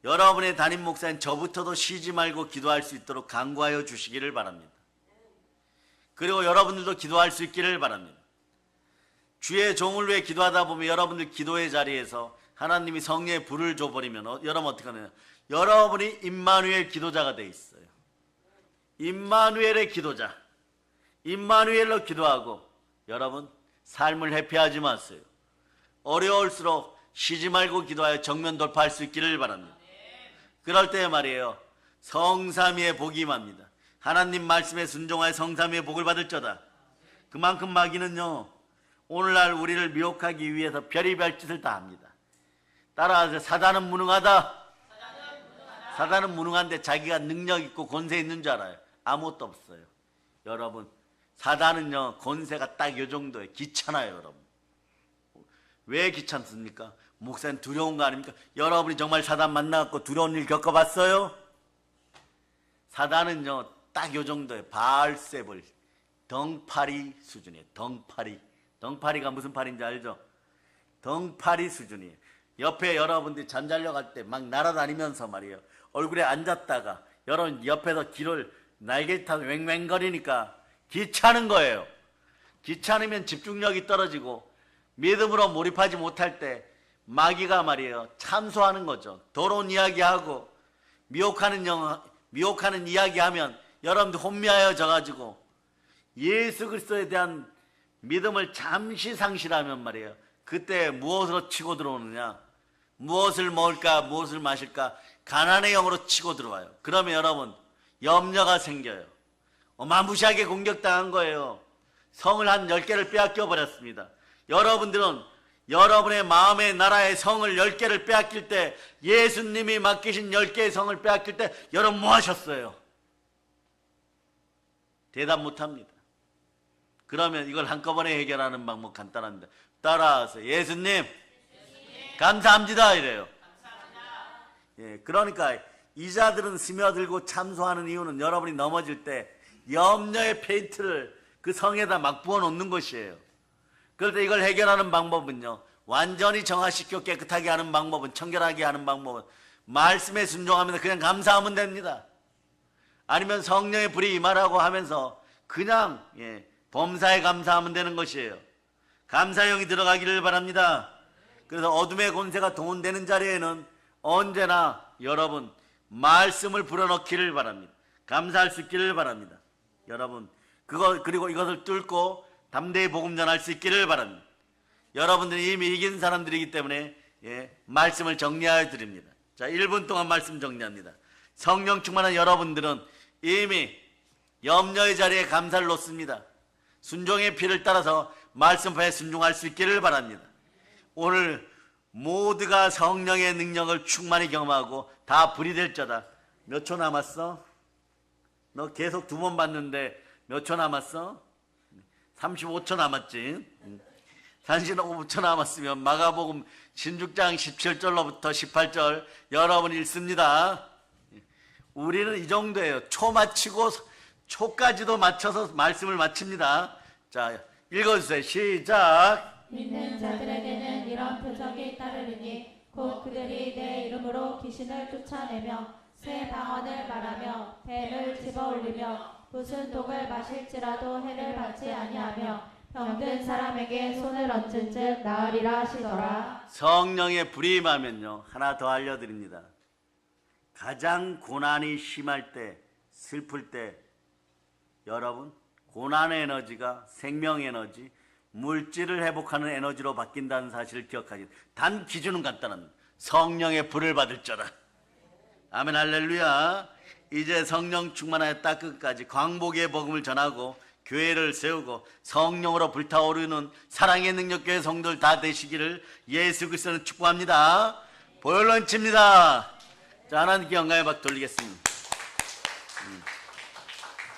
여러분의 담임 목사인 저부터도 쉬지 말고 기도할 수 있도록 간구하여 주시기를 바랍니다. 그리고 여러분들도 기도할 수 있기를 바랍니다. 주의 종을 위해 기도하다 보면 여러분들 기도의 자리에서 하나님이 성령의 불을 줘버리면 여러분 어떻게 하느냐? 여러분이 임마누엘 기도자가 돼 있어요. 임마누엘의 기도자, 임마누엘로 기도하고 여러분 삶을 회피하지 마세요. 어려울수록 쉬지 말고 기도하여 정면 돌파할 수 있기를 바랍니다. 그럴 때 말이에요, 성삼위의 복이 임합니다. 하나님 말씀에 순종하여 성삼위의 복을 받을 자다. 그만큼 마귀는요, 오늘날 우리를 미혹하기 위해서 별의별 짓을 다 합니다. 따라서 사단은 무능하다. 사단은 무능한데 자기가 능력 있고 권세 있는 줄 알아요. 아무것도 없어요. 여러분, 사단은요, 권세가 딱 요 정도예요. 귀찮아요, 여러분. 왜 귀찮습니까? 목사님 두려운 거 아닙니까? 여러분이 정말 사단 만나갖고 두려운 일 겪어봤어요? 사단은요, 딱 요 정도예요. 바알세불, 덩파리 수준이에요. 덩파리가 무슨 팔인지 알죠? 덩파리 수준이에요. 옆에 여러분들이 잠자려 갈 때 막 날아다니면서 말이에요, 얼굴에 앉았다가 여러분 옆에서 귀를 날개 타고 왱왱거리니까 귀찮은 거예요. 귀찮으면 집중력이 떨어지고 믿음으로 몰입하지 못할 때 마귀가 말이에요, 참소하는 거죠. 더러운 이야기하고 미혹하는 이야기하면 여러분들 혼미하여져 가지고 예수 그리스도에 대한 믿음을 잠시 상실하면 말이에요, 그때 무엇으로 치고 들어오느냐? 무엇을 먹을까, 무엇을 마실까, 가난의 영으로 치고 들어와요. 그러면 여러분 염려가 생겨요. 어마무시하게 공격당한 거예요. 성을 한 10개를 빼앗겨 버렸습니다. 여러분들은 여러분의 마음의 나라의 성을 10개를 빼앗길 때, 예수님이 맡기신 10개의 성을 빼앗길 때 여러분 뭐 하셨어요? 대답 못합니다. 그러면 이걸 한꺼번에 해결하는 방법 간단합니다. 따라서 예수님 감사합니다 이래요. 예, 그러니까 이자들은 스며들고 참소하는 이유는 여러분이 넘어질 때 염려의 페인트를 그 성에다 막 부어 놓는 것이에요. 그럴 때 이걸 해결하는 방법은요, 완전히 정화시켜 깨끗하게 하는 방법은, 청결하게 하는 방법은 말씀에 순종하면서 그냥 감사하면 됩니다. 아니면 성령의 불이 임하라고 하면서 그냥 범사에 감사하면 되는 것이에요. 감사형이 들어가기를 바랍니다. 그래서 어둠의 권세가 동원되는 자리에는 언제나 여러분 말씀을 불어넣기를 바랍니다. 감사할 수 있기를 바랍니다. 여러분 그리고 이것을 뚫고 담대히 복음 전할 수 있기를 바랍니다. 여러분들이 이미 이긴 사람들이기 때문에 말씀을 정리하여 드립니다. 자, 1분 동안 말씀 정리합니다. 성령 충만한 여러분들은 이미 염려의 자리에 감사를 놓습니다. 순종의 피를 따라서 말씀에 순종할 수 있기를 바랍니다. 오늘 모두가 성령의 능력을 충만히 경험하고 다 불이 될 자다. 몇 초 남았어? 너 계속 2번 봤는데 몇 초 남았어? 35초 남았지? 35초 남았으면 마가복음 신죽장 17절로부터 18절 여러분 읽습니다. 우리는 이 정도예요. 초 맞추고 초까지도 맞춰서 말씀을 마칩니다. 자, 읽어주세요. 시작. 믿는 자들에게는 이런 표적이 따르리니 곧 그들이 내 이름으로 귀신을 쫓아내며 새 방언을 말하며 배를 집어올리며 무슨 독을 마실지라도 해를 받지 아니하며 병든 사람에게 손을 얹은 즉 나으리라 하시더라. 성령의 불이 임하면요, 하나 더 알려드립니다. 가장 고난이 심할 때, 슬플 때, 여러분, 고난의 에너지가 생명 에너지, 물질을 회복하는 에너지로 바뀐다는 사실을 기억하시. 단 기준은 간단합니다. 성령의 불을 받을 자라. 아멘, 할렐루야. 이제 성령 충만하여 딱 끝까지 광복의 복음을 전하고 교회를 세우고 성령으로 불타오르는 사랑의 능력교회 성도들 다 되시기를 예수 그리스도는 축복합니다. 보혈런치입니다. 자, 하나님께 영광의 박 돌리겠습니다.